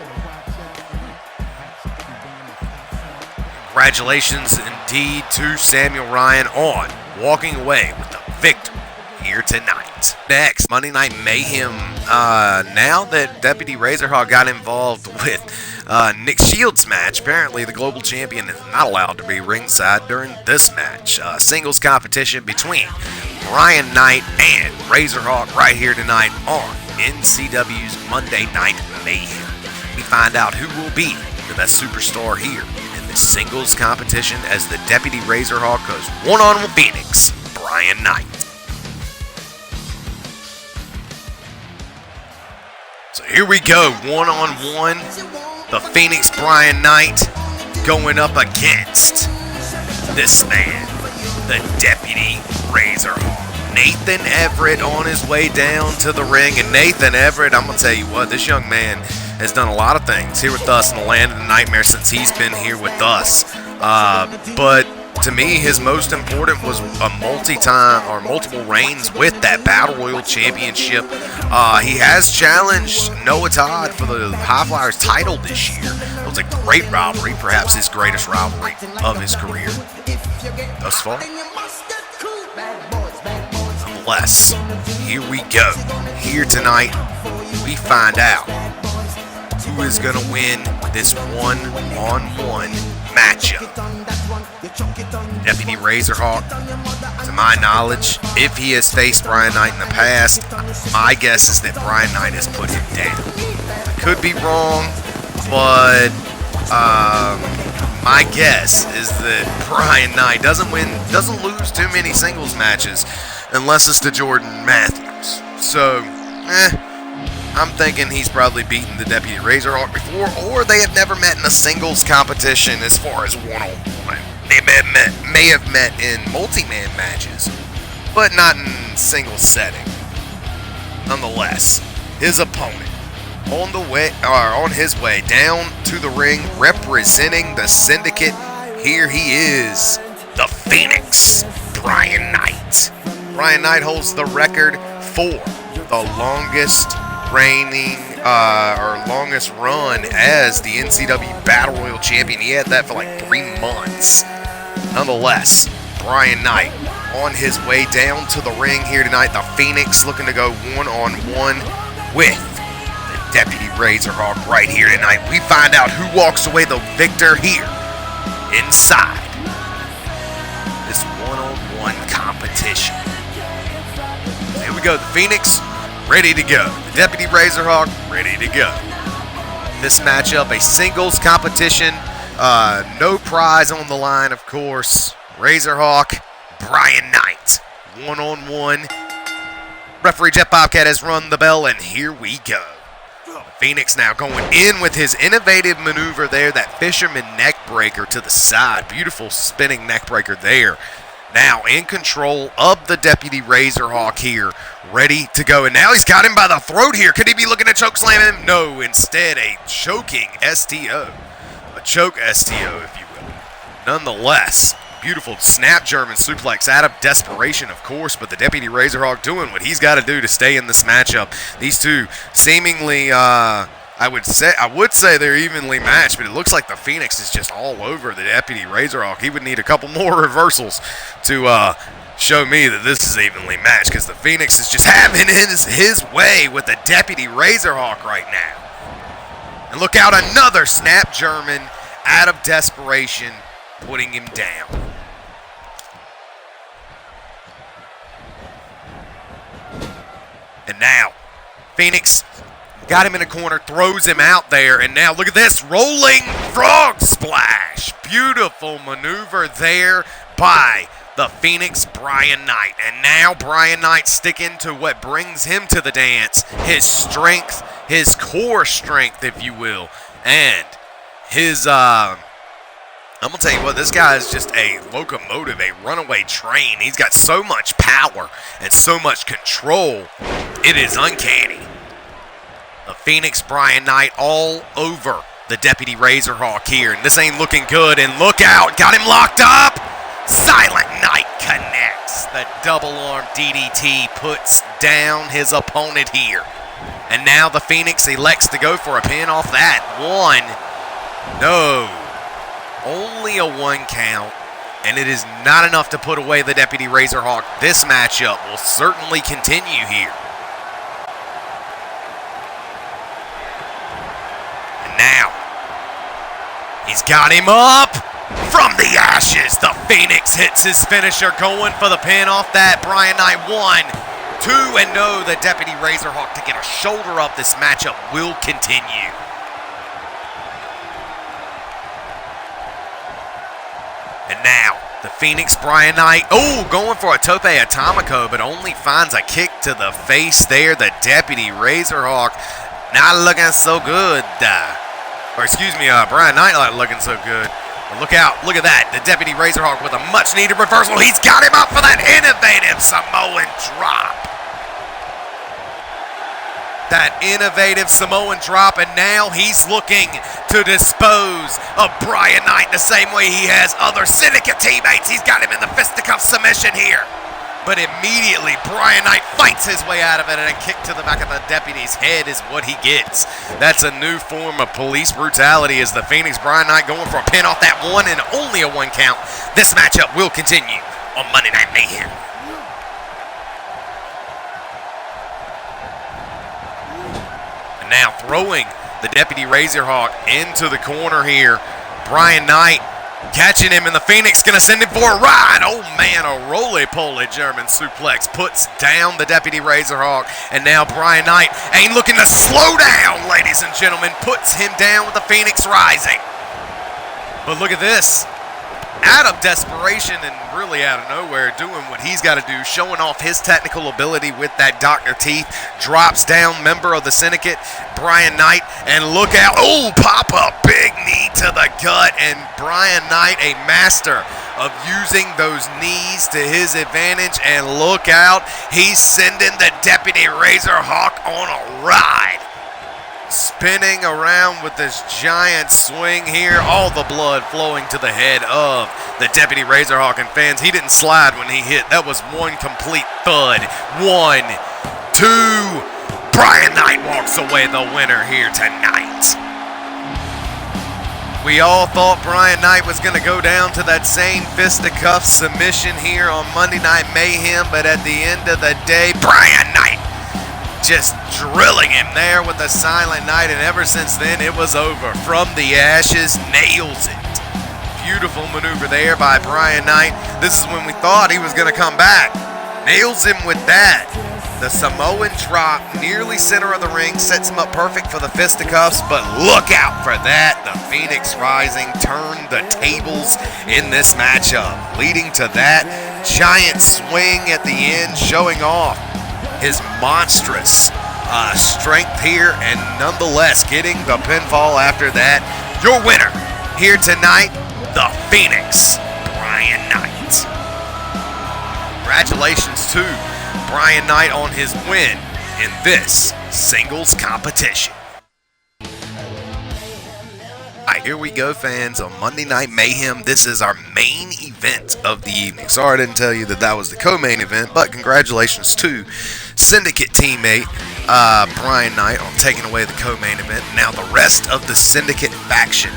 Congratulations indeed to Samuel Ryan on walking away with the victory here tonight. Next, Monday Night Mayhem. Now that Deputy Razorhawk got involved with Nick Shields' match, apparently the Global Champion is not allowed to be ringside during this match. Singles competition between Brian Knight and Razorhawk right here tonight on NCW's Monday Night Mayhem. We find out who will be the best superstar here in this singles competition as the Deputy Razorhawk goes one-on-one with Phoenix, Brian Knight. So here we go, one-on-one. The Phoenix Brian Knight going up against this man, the Deputy Razorhawk. Nathan Everett on his way down to the ring. And Nathan Everett, I'm going to tell you what, this young man has done a lot of things here with us in the Land of the Nightmare since he's been here with us. But to me, his most important was a multiple reigns with that Battle Royal Championship. He has challenged Noah Todd for the High Flyers title this year. It was a great rivalry, perhaps his greatest rivalry of his career thus far. Nonetheless, here we go. Here tonight, we find out who is going to win this one-on-one matchup. Deputy Razorhawk, to my knowledge, if he has faced Brian Knight in the past, my guess is that Brian Knight has put him down. I could be wrong, but my guess is that Brian Knight doesn't lose too many singles matches unless it's to Jordan Matthews. So, I'm thinking he's probably beaten the Deputy Razorhawk before, or they have never met in a singles competition as far as one-on-one. They may have met in multi-man matches, but not in singles setting. Nonetheless, his opponent on his way down to the ring, representing the Syndicate. Here he is, the Phoenix, Brian Knight. Brian Knight holds the record for the longest longest run as the NCW Battle Royal Champion. He had that for like 3 months. Nonetheless, Brian Knight on his way down to the ring here tonight. The Phoenix looking to go one-on-one with the Deputy Razorhawk right here tonight. We find out who walks away the victor here inside this one-on-one competition. Here we go. The Phoenix ready to go. The Deputy Razorhawk ready to go. This matchup, a singles competition. No prize on the line, of course. Razorhawk, Brian Knight, one-on-one. Referee Jet Bobcat has run the bell, and here we go. Phoenix now going in with his innovative maneuver there, that fisherman neck breaker to the side. Beautiful spinning neck breaker there. Now in control of the Deputy Razorhawk here, ready to go. And now he's got him by the throat here. Could he be looking to choke slam him? No, instead a choking STO. A choke STO, if you will. Nonetheless, beautiful snap German suplex out of desperation, of course, but the Deputy Razorhawk doing what he's got to do to stay in this matchup. These two seemingly, I would say they're evenly matched, but it looks like the Phoenix is just all over the Deputy Razorhawk. He would need a couple more reversals to show me that this is evenly matched, because the Phoenix is just having his way with the Deputy Razorhawk right now. And look out, another snap German out of desperation, putting him down. And now, Phoenix got him in a corner, throws him out there, and now look at this, rolling frog splash. Beautiful maneuver there by the Phoenix, Brian Knight. And now Brian Knight sticking to what brings him to the dance, his strength, his core strength, if you will, and his, I'm going to tell you what, this guy is just a locomotive, a runaway train. He's got so much power and so much control, it is uncanny. The Phoenix, Brian Knight, all over the Deputy Razorhawk here. And this ain't looking good. And look out. Got him locked up. Silent Knight connects. The double arm DDT puts down his opponent here. And now the Phoenix elects to go for a pin off that. One. No. Only a 1 count. And it is not enough to put away the Deputy Razorhawk. This matchup will certainly continue here. Now, he's got him up from the ashes. The Phoenix hits his finisher, going for the pin off that. Brian Knight 1, 2, and no, the Deputy Razorhawk to get a shoulder up. This matchup will continue. And now, the Phoenix, Brian Knight, going for a tope atomico, but only finds a kick to the face there. The Deputy Razorhawk not looking so good. Brian Knight not looking so good. But look out, look at that. The Deputy Razorhawk with a much-needed reversal. He's got him up for that innovative Samoan drop. That innovative Samoan drop, and now he's looking to dispose of Brian Knight the same way he has other Syndicate teammates. He's got him in the fisticuff submission here. But immediately, Brian Knight fights his way out of it, and a kick to the back of the Deputy's head is what he gets. That's a new form of police brutality as the Phoenix, Brian Knight going for a pin off that one, and only a 1 count. This matchup will continue on Monday Night Mayhem. And now throwing the Deputy Razorhawk into the corner here. Brian Knight catching him, and the Phoenix going to send him for a ride. Oh, man, a roly-poly German suplex puts down the Deputy Razorhawk. And now Brian Knight ain't looking to slow down, ladies and gentlemen. Puts him down with the Phoenix rising. But look at this. Out of desperation and really out of nowhere, doing what he's got to do, showing off his technical ability with that Dr. Teeth, drops down member of the Syndicate, Brian Knight, and look out. Oh, pop up, big knee to the gut, and Brian Knight, a master of using those knees to his advantage, and look out, he's sending the Deputy Razorhawk on a ride. Spinning around with this giant swing here, all the blood flowing to the head of the Deputy Razorhawk. And fans, he didn't slide when he hit. That was one complete thud. 1, 2. Brian Knight walks away the winner here tonight. We all thought Brian Knight was going to go down to that same fisticuff submission here on Monday Night Mayhem, but at the end of the day, Brian Knight just drilling him there with a silent night, and ever since then it was over. From the ashes, nails it. Beautiful maneuver there by Brian Knight. This is when we thought he was going to come back. Nails him with that. The Samoan drop, nearly center of the ring, sets him up perfect for the fisticuffs, but look out for that. The Phoenix Rising turned the tables in this matchup, leading to that giant swing at the end, showing off his monstrous strength here, and nonetheless getting the pinfall after that. Your winner here tonight, the Phoenix, Brian Knight. Congratulations to Brian Knight on his win in this singles competition. Alright, here we go, fans, on Monday Night Mayhem. This is our main event of the evening. Sorry I didn't tell you that was the co-main event, but congratulations to Syndicate teammate Brian Knight on taking away the co-main event. Now the rest of the Syndicate faction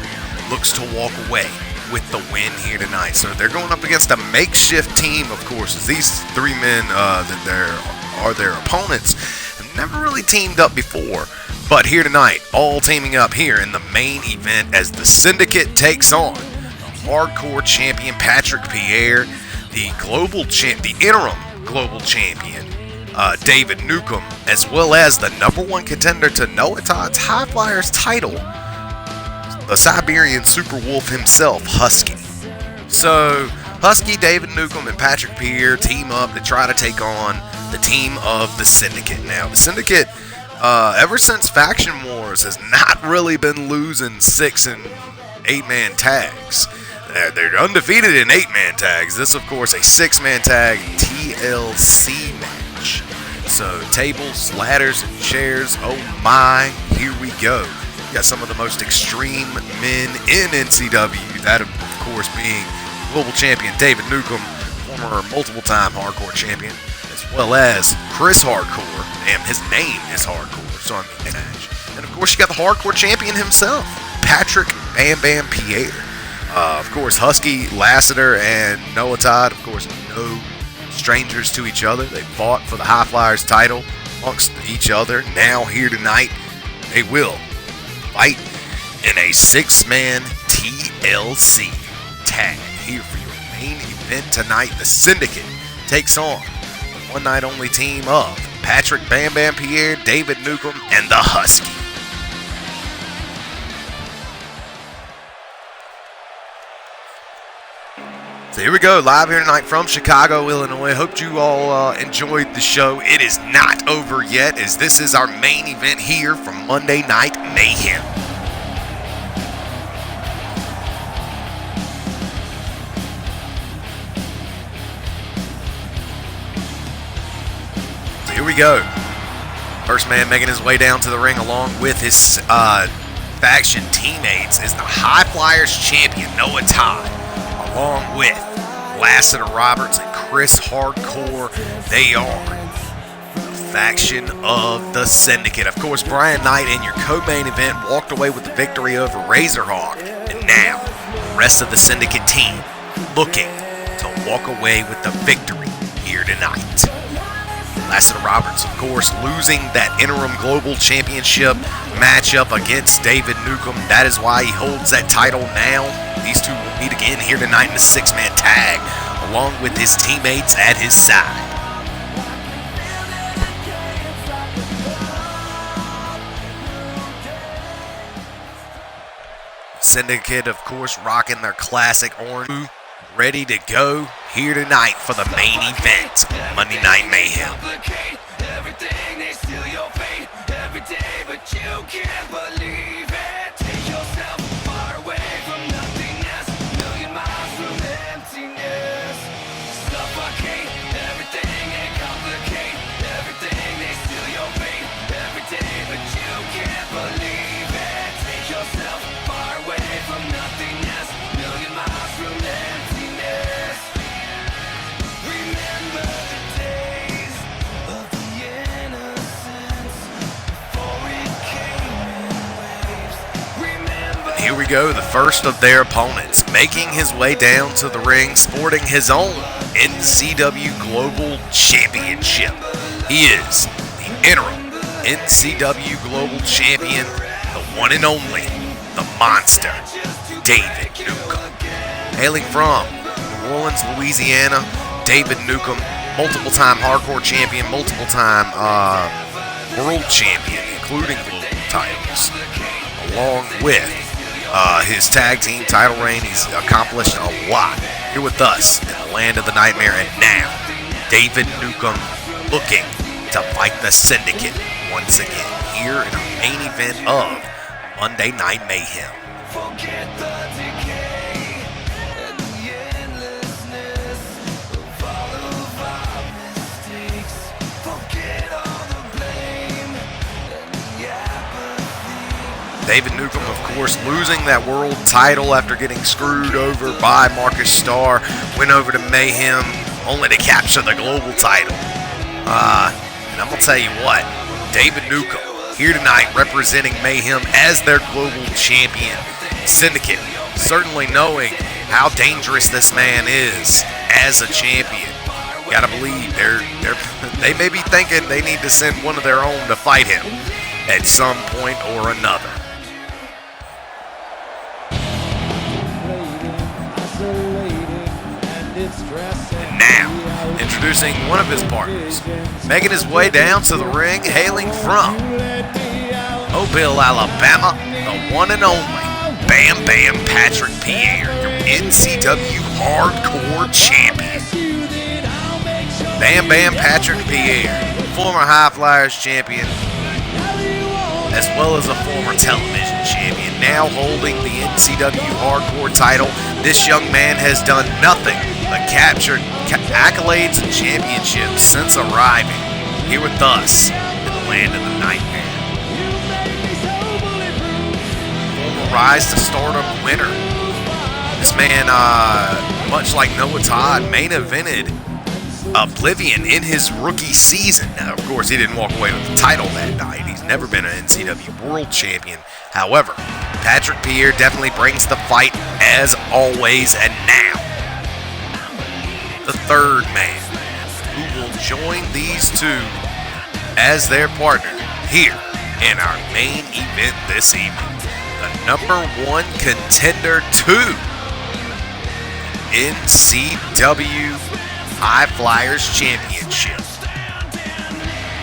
looks to walk away with the win here tonight. So they're going up against a makeshift team, of course, as these three men that are their opponents have never really teamed up before. But here tonight, all teaming up here in the main event as the Syndicate takes on the hardcore champion Patrick Pierre, the interim global champion David Newcomb, as well as the #1 contender to Noah Todd's High Flyers title, the Siberian Super Wolf himself, Husky. So Husky, David Newcomb, and Patrick Pierre team up to try to take on the team of the Syndicate. Now, the Syndicate, ever since Faction Wars, has not really been losing 6- and 8-man tags. They're undefeated in 8-man tags. This, of course, a 6-man tag TLC match. So tables, ladders, and chairs. Oh my, here we go. You got some of the most extreme men in NCW. That, of course, being global champion David Newcomb, former multiple-time hardcore champion, as well as Chris Hardcore. Damn, his name is Hardcore, so I mean Nash. And of course, you got the hardcore champion himself, Patrick Bam Bam Pierre. Of course, Husky, Lassiter, and Noah Todd, of course, no strangers to each other. They fought for the High Flyers title amongst each other. Now, here tonight, they will fight in a 6-man TLC tag. Here for your main event tonight, the Syndicate takes on the one-night only team of Patrick Bam Bam Pierre, David Newcomb, and the Husky. So here we go, live here tonight from Chicago, Illinois. Hope you all enjoyed the show. It is not over yet, as this is our main event here from Monday Night Mayhem. So here we go. First man making his way down to the ring along with his faction teammates is the High Flyers champion, Noah Todd, along with Lassiter Roberts and Chris Hardcore. They are the faction of the Syndicate. Of course, Brian Knight in your co-main event walked away with the victory over Razorhawk. And now, the rest of the Syndicate team looking to walk away with the victory here tonight. Lassiter Roberts, of course, losing that interim global championship matchup against David Newcomb. That is why he holds that title now. These two will meet again here tonight in the 6-man tag, along with his teammates at his side. Syndicate, of course, rocking their classic orange. Ready to go here tonight for the main event, Monday Night Mayhem. Everything, they steal your fate every day, but you can't believe it. Take yourself far away from nothingness, million miles from emptiness. Suffocate everything and complicate everything, they steal your fate every day, but you can't believe it. Take yourself far away from nothingness, million miles from emptiness. Remember the days of the innocence before it came in waves. Remember. Here we go, the first of their opponents, making his way down to the ring, sporting his own NCW Global Championship. He is the interim NCW Global Champion, the one and only, the Monster, David Newcomb. Hailing from New Orleans, Louisiana, David Newcomb, multiple-time hardcore champion, multiple-time world champion, including global titles, along with his tag team title reign. He's accomplished a lot here with us in the land of the nightmare, and now David Newcomb looking to fight the Syndicate once again here in our main event of Monday Night Mayhem. Forget the decay and the endlessness of all of our mistakes. Forget all the blame and the apathy. David Newcomb, of course, losing that world title after getting screwed over by Marcus Starr, went over to Mayhem only to capture the global title. And I'm going to tell you what, David Newcomb here tonight representing Mayhem as their global champion. Syndicate certainly knowing how dangerous this man is as a champion. Gotta believe they may be thinking they need to send one of their own to fight him at some point or another. And now, introducing one of his partners, making his way down to the ring, hailing from Mobile, Alabama, the one and only Bam Bam Patrick Pierre, your NCW Hardcore Champion. Bam Bam Patrick Pierre, former High Flyers champion, as well as a former television champion, now holding the NCW Hardcore title. This young man has done nothing but capture accolades and championships since arriving here with us in the land of the nightmare. Former Rise to Stardom winner. This man, much like Noah Todd, main evented Oblivion in his rookie season. Now, of course, he didn't walk away with the title that night. He's never been an NCW World Champion. However, Patrick Pierre definitely brings the fight as always. And now, the third man who will join these two as their partner here in our main event this evening. The number one contender to NCW High Flyers Championship.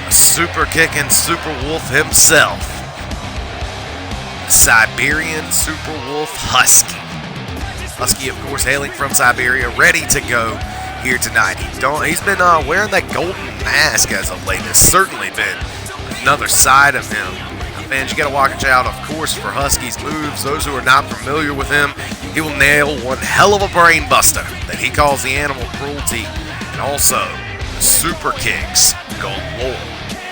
A super kicking Super Wolf himself. Siberian Super Wolf Husky. Husky, of course, hailing from Siberia, ready to go here tonight. He's been wearing that golden mask as of late. It's certainly been another side of him. Fans, you got to watch out, of course, for Husky's moves. Those who are not familiar with him, he will nail one hell of a brain buster that he calls the animal cruelty, and also the super kicks galore.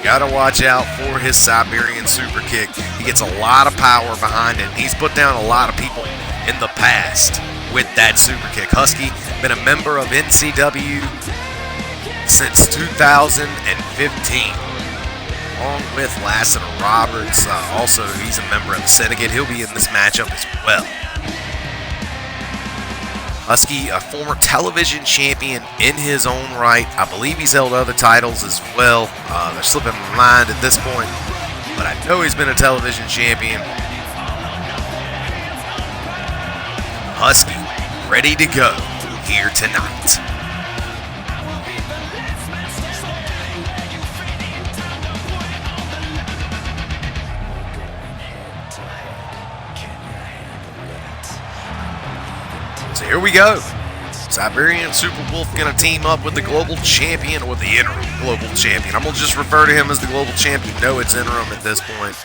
Got to watch out for his Siberian super kick. He gets a lot of power behind it. He's put down a lot of people in the past with that super kick. Husky been a member of NCW since 2015. Along with Lassiter Roberts. Also, he's a member of the Syndicate. He'll be in this matchup as well. Husky, a former television champion in his own right. I believe he's held other titles as well. They're slipping my mind at this point, but I know he's been a television champion. Husky, ready to go here tonight. Here we go. Siberian Super Wolf going to team up with the global champion or the interim global champion. I'm going to just refer to him as the global champion. No, it's interim at this point.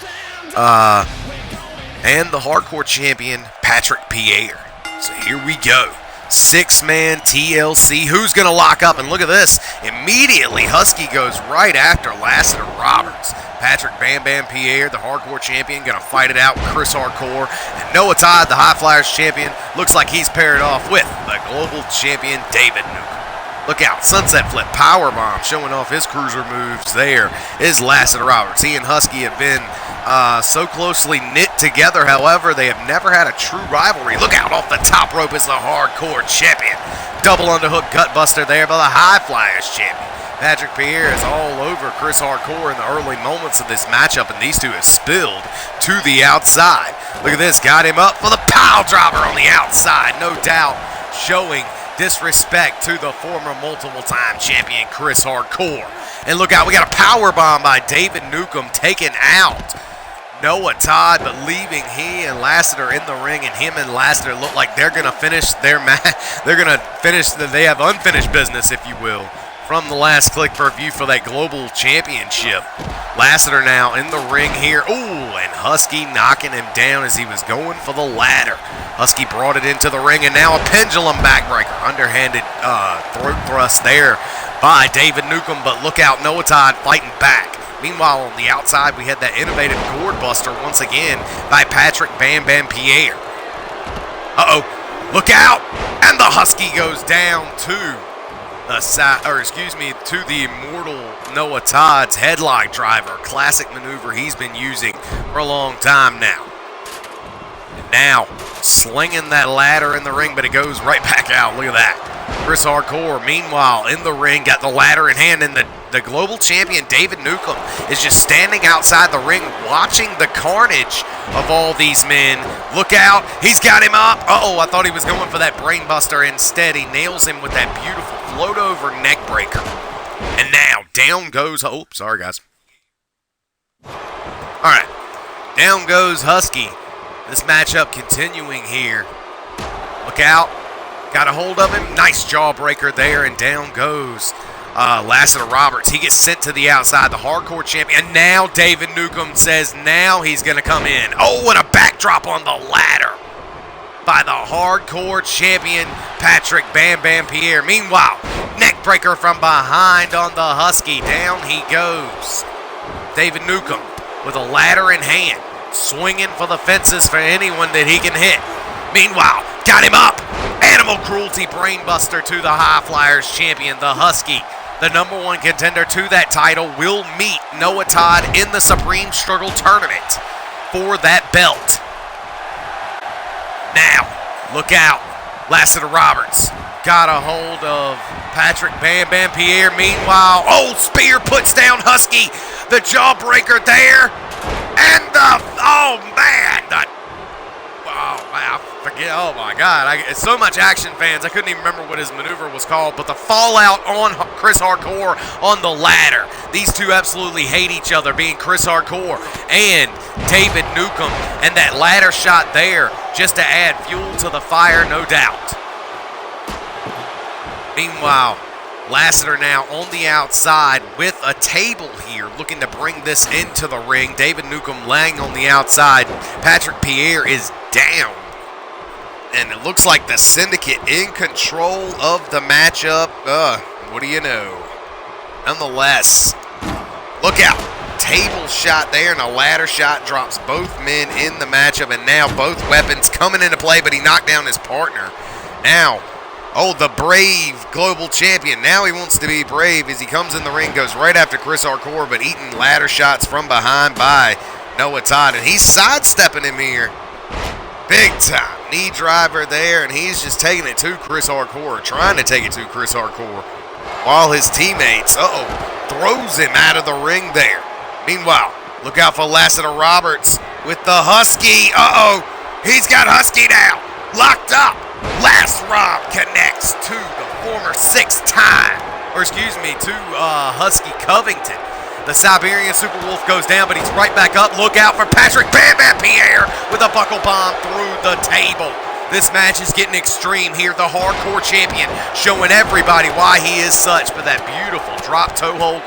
And the hardcore champion, Patrick Pierre. So here we go. 6-man TLC. Who's going to lock up? And look at this. Immediately, Husky goes right after Lassiter Roberts. Patrick Bam Bam Pierre, the hardcore champion, going to fight it out with Chris Hardcore. And Noah Todd, the High Flyers champion, looks like he's paired off with the global champion, David Newcomb. Look out. Sunset Flip Powerbomb showing off his cruiser moves there is Lassiter Roberts. He and Husky have been so closely knit together. However, they have never had a true rivalry. Look out, off the top rope is the hardcore champion. Double underhook gutbuster there by the High Flyers champion. Patrick Pierre is all over Chris Hardcore in the early moments of this matchup, and these two have spilled to the outside. Look at this, got him up for the pile driver on the outside, no doubt showing disrespect to the former multiple-time champion Chris Hardcore. And look out, we got a power bomb by David Newcomb taken out Noah Todd, but leaving he and Lassiter in the ring, and him and Lassiter look like they're going to finish their match. They're going to finish, they have unfinished business, if you will, from the last click per view for that global championship. Lassiter now in the ring here. Ooh, and Husky knocking him down as he was going for the ladder. Husky brought it into the ring, and now a pendulum backbreaker. Underhanded throat thrust there by David Newcomb, but look out, Noah Todd fighting back. Meanwhile, on the outside, we had that innovative gourd buster once again by Patrick Bam Bam Pierre. Uh-oh, look out! And the Husky goes down to the immortal Noah Todd's headlock driver. Classic maneuver he's been using for a long time now. And now, slinging that ladder in the ring, but it goes right back out. Look at that. Chris Hardcore, meanwhile, in the ring, got the ladder in hand, and the global champion, David Newcomb, is just standing outside the ring watching the carnage of all these men. Look out, he's got him up. Uh-oh, I thought he was going for that brain buster. Instead, he nails him with that beautiful float-over neck breaker. And now, down goes, oh, sorry, guys. All right, down goes Husky. This matchup continuing here. Look out. Got a hold of him. Nice jawbreaker there, and down goes Lassiter Roberts. He gets sent to the outside, the hardcore champion. And now David Newcomb says now he's going to come in. Oh, and a backdrop on the ladder by the hardcore champion, Patrick Bam Bam Pierre. Meanwhile, neck breaker from behind on the Husky. Down he goes. David Newcomb with a ladder in hand, swinging for the fences for anyone that he can hit. Meanwhile, got him up. Animal cruelty brainbuster to the High Flyers champion, the Husky. The #1 contender to that title will meet Noah Todd in the Supreme Struggle Tournament for that belt. Now, look out. Lassiter Roberts got a hold of Patrick Bam Bam Pierre. Meanwhile, oh, spear puts down Husky. The jawbreaker there. And oh my God, so much action, fans. I couldn't even remember what his maneuver was called, but the fallout on Chris Hardcore on the ladder. These two absolutely hate each other, being Chris Hardcore and David Newcomb, and that ladder shot there just to add fuel to the fire, no doubt. Meanwhile, Lassiter now on the outside with a table here, looking to bring this into the ring. David Newcomb laying on the outside. Patrick Pierre is down. And it looks like the Syndicate in control of the matchup. What do you know? Nonetheless, look out. Table shot there, and a ladder shot drops both men in the matchup. And now both weapons coming into play, but he knocked down his partner. Now, oh, the brave global champion. Now he wants to be brave as he comes in the ring, goes right after Chris Hardcore, but eating ladder shots from behind by Noah Todd. And he's sidestepping him here. Big time. Knee driver there, and he's just taking it to Chris Hardcore, trying to take it to Chris Hardcore, while his teammates, throws him out of the ring there. Meanwhile, look out for Lassiter Roberts with the Husky. He's got Husky now. Locked up. Last Rob connects to the former to Husky Covington. The Siberian Super Wolf goes down, but he's right back up. Look out for Patrick Bam Bam Pierre with a buckle bomb through the table. This match is getting extreme here. The hardcore champion showing everybody why he is such. But that beautiful drop toe hold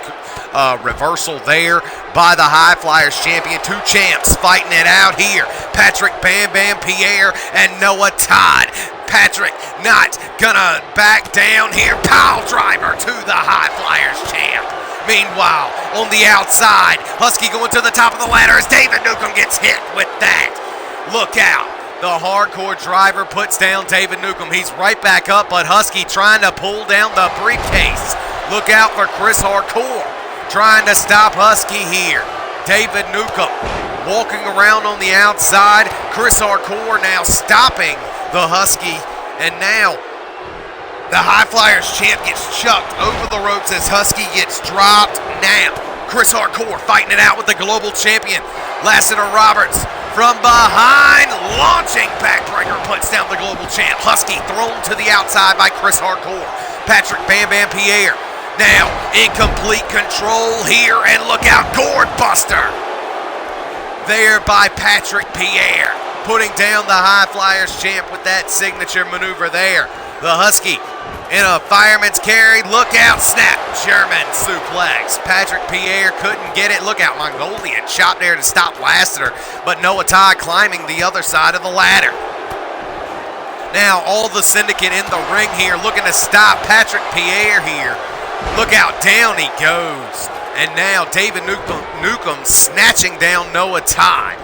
reversal there by the High Flyers champion. Two champs fighting it out here. Patrick Bam Bam Pierre and Noah Todd. Patrick not gonna back down here. Pile driver to the High Flyers champ. Meanwhile, on the outside, Husky going to the top of the ladder as David Newcomb gets hit with that. Look out. The hardcore driver puts down David Newcomb. He's right back up, but Husky trying to pull down the briefcase. Look out for Chris Hardcore trying to stop Husky here. David Newcomb walking around on the outside. Chris Hardcore now stopping the Husky, and now the High Flyers champ gets chucked over the ropes as Husky gets dropped. Now Chris Hardcore fighting it out with the global champion Lassiter Roberts from behind, launching backbreaker, puts down the global champ. Husky thrown to the outside by Chris Hardcore. Patrick Bam Bam Pierre now in complete control here, and look out, Gourd Buster there by Patrick Pierre, putting down the High Flyers champ with that signature maneuver there. The Husky in a fireman's carry. Look out, snap, German suplex. Patrick Pierre couldn't get it. Look out, Mongolian chop there to stop Lassiter, but Noah Todd climbing the other side of the ladder. Now all the syndicate in the ring here looking to stop Patrick Pierre here. Look out, down he goes. And now David Newcomb snatching down Noah Todd.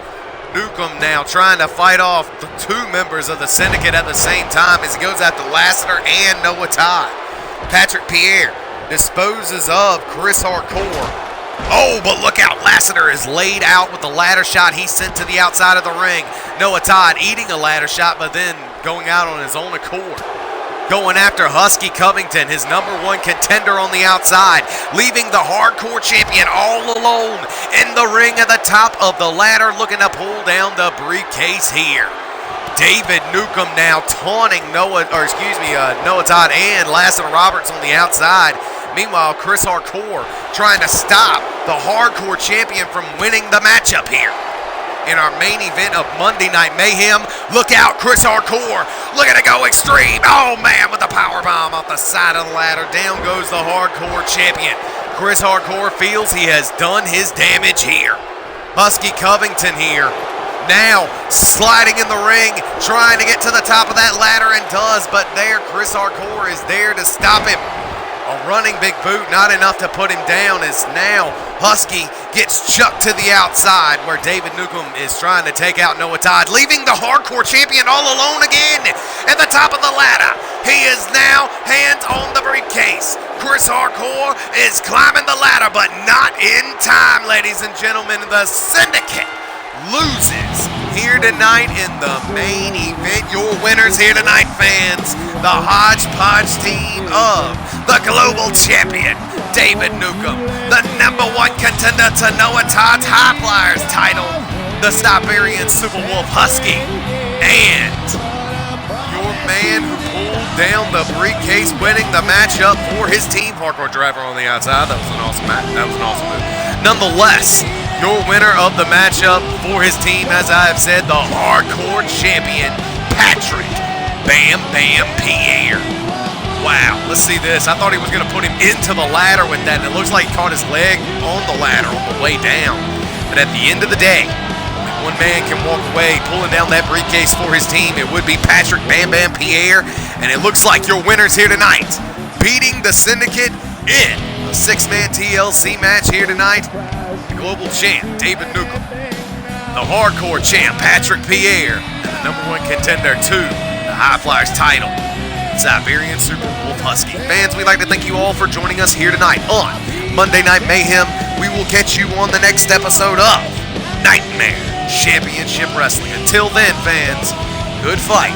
Newcomb now trying to fight off the two members of the syndicate at the same time as he goes after Lassiter and Noah Todd. Patrick Pierre disposes of Chris Hardcore. Oh, but look out, Lassiter is laid out with the ladder shot he sent to the outside of the ring. Noah Todd eating a ladder shot, but then going out on his own accord. Going after Husky Covington, his number one contender on the outside, leaving the hardcore champion all alone in the ring at the top of the ladder, looking to pull down the briefcase here. David Newcomb now taunting Noah Todd and Lassiter Roberts on the outside. Meanwhile, Chris Hardcore trying to stop the hardcore champion from winning the matchup here. In our main event of Monday Night Mayhem, look out, Chris Hardcore looking to go extreme. Oh man, with the powerbomb off the side of the ladder. Down goes the hardcore champion. Chris Hardcore feels he has done his damage here. Husky Covington here, now sliding in the ring, trying to get to the top of that ladder, and does, but there Chris Hardcore is there to stop him. A running big boot, not enough to put him down, as now Husky gets chucked to the outside where David Newcomb is trying to take out Noah Todd, leaving the hardcore champion all alone again at the top of the ladder. He is now hands on the briefcase. Chris Hardcore is climbing the ladder, but not in time, ladies and gentlemen. The Syndicate loses here tonight in the main event. Your winners here tonight, fans, the hodgepodge team of the global champion David Newcomb, the number one contender to Noah Todd's High Flyers title, the Siberian Superwolf Husky, and your man who pulled down the briefcase, winning the matchup for his team, hardcore driver on the outside. That was an awesome match. That was an awesome move. Nonetheless, your winner of the matchup for his team, as I have said, the hardcore champion, Patrick Bam Bam Pierre. Wow, let's see this. I thought he was going to put him into the ladder with that, and it looks like he caught his leg on the ladder on the way down. But at the end of the day, only one man can walk away pulling down that briefcase for his team. It would be Patrick Bam Bam Pierre, and it looks like your winners here tonight, beating the Syndicate in a six-man TLC match here tonight. The global champ, David Newcomb, the hardcore champ, Patrick Pierre, and the number one contender to the High Flyers title, Siberian Superwolf Husky. Fans, we'd like to thank you all for joining us here tonight on Monday Night Mayhem. We will catch you on the next episode of Nightmare Championship Wrestling. Until then, fans, good fight.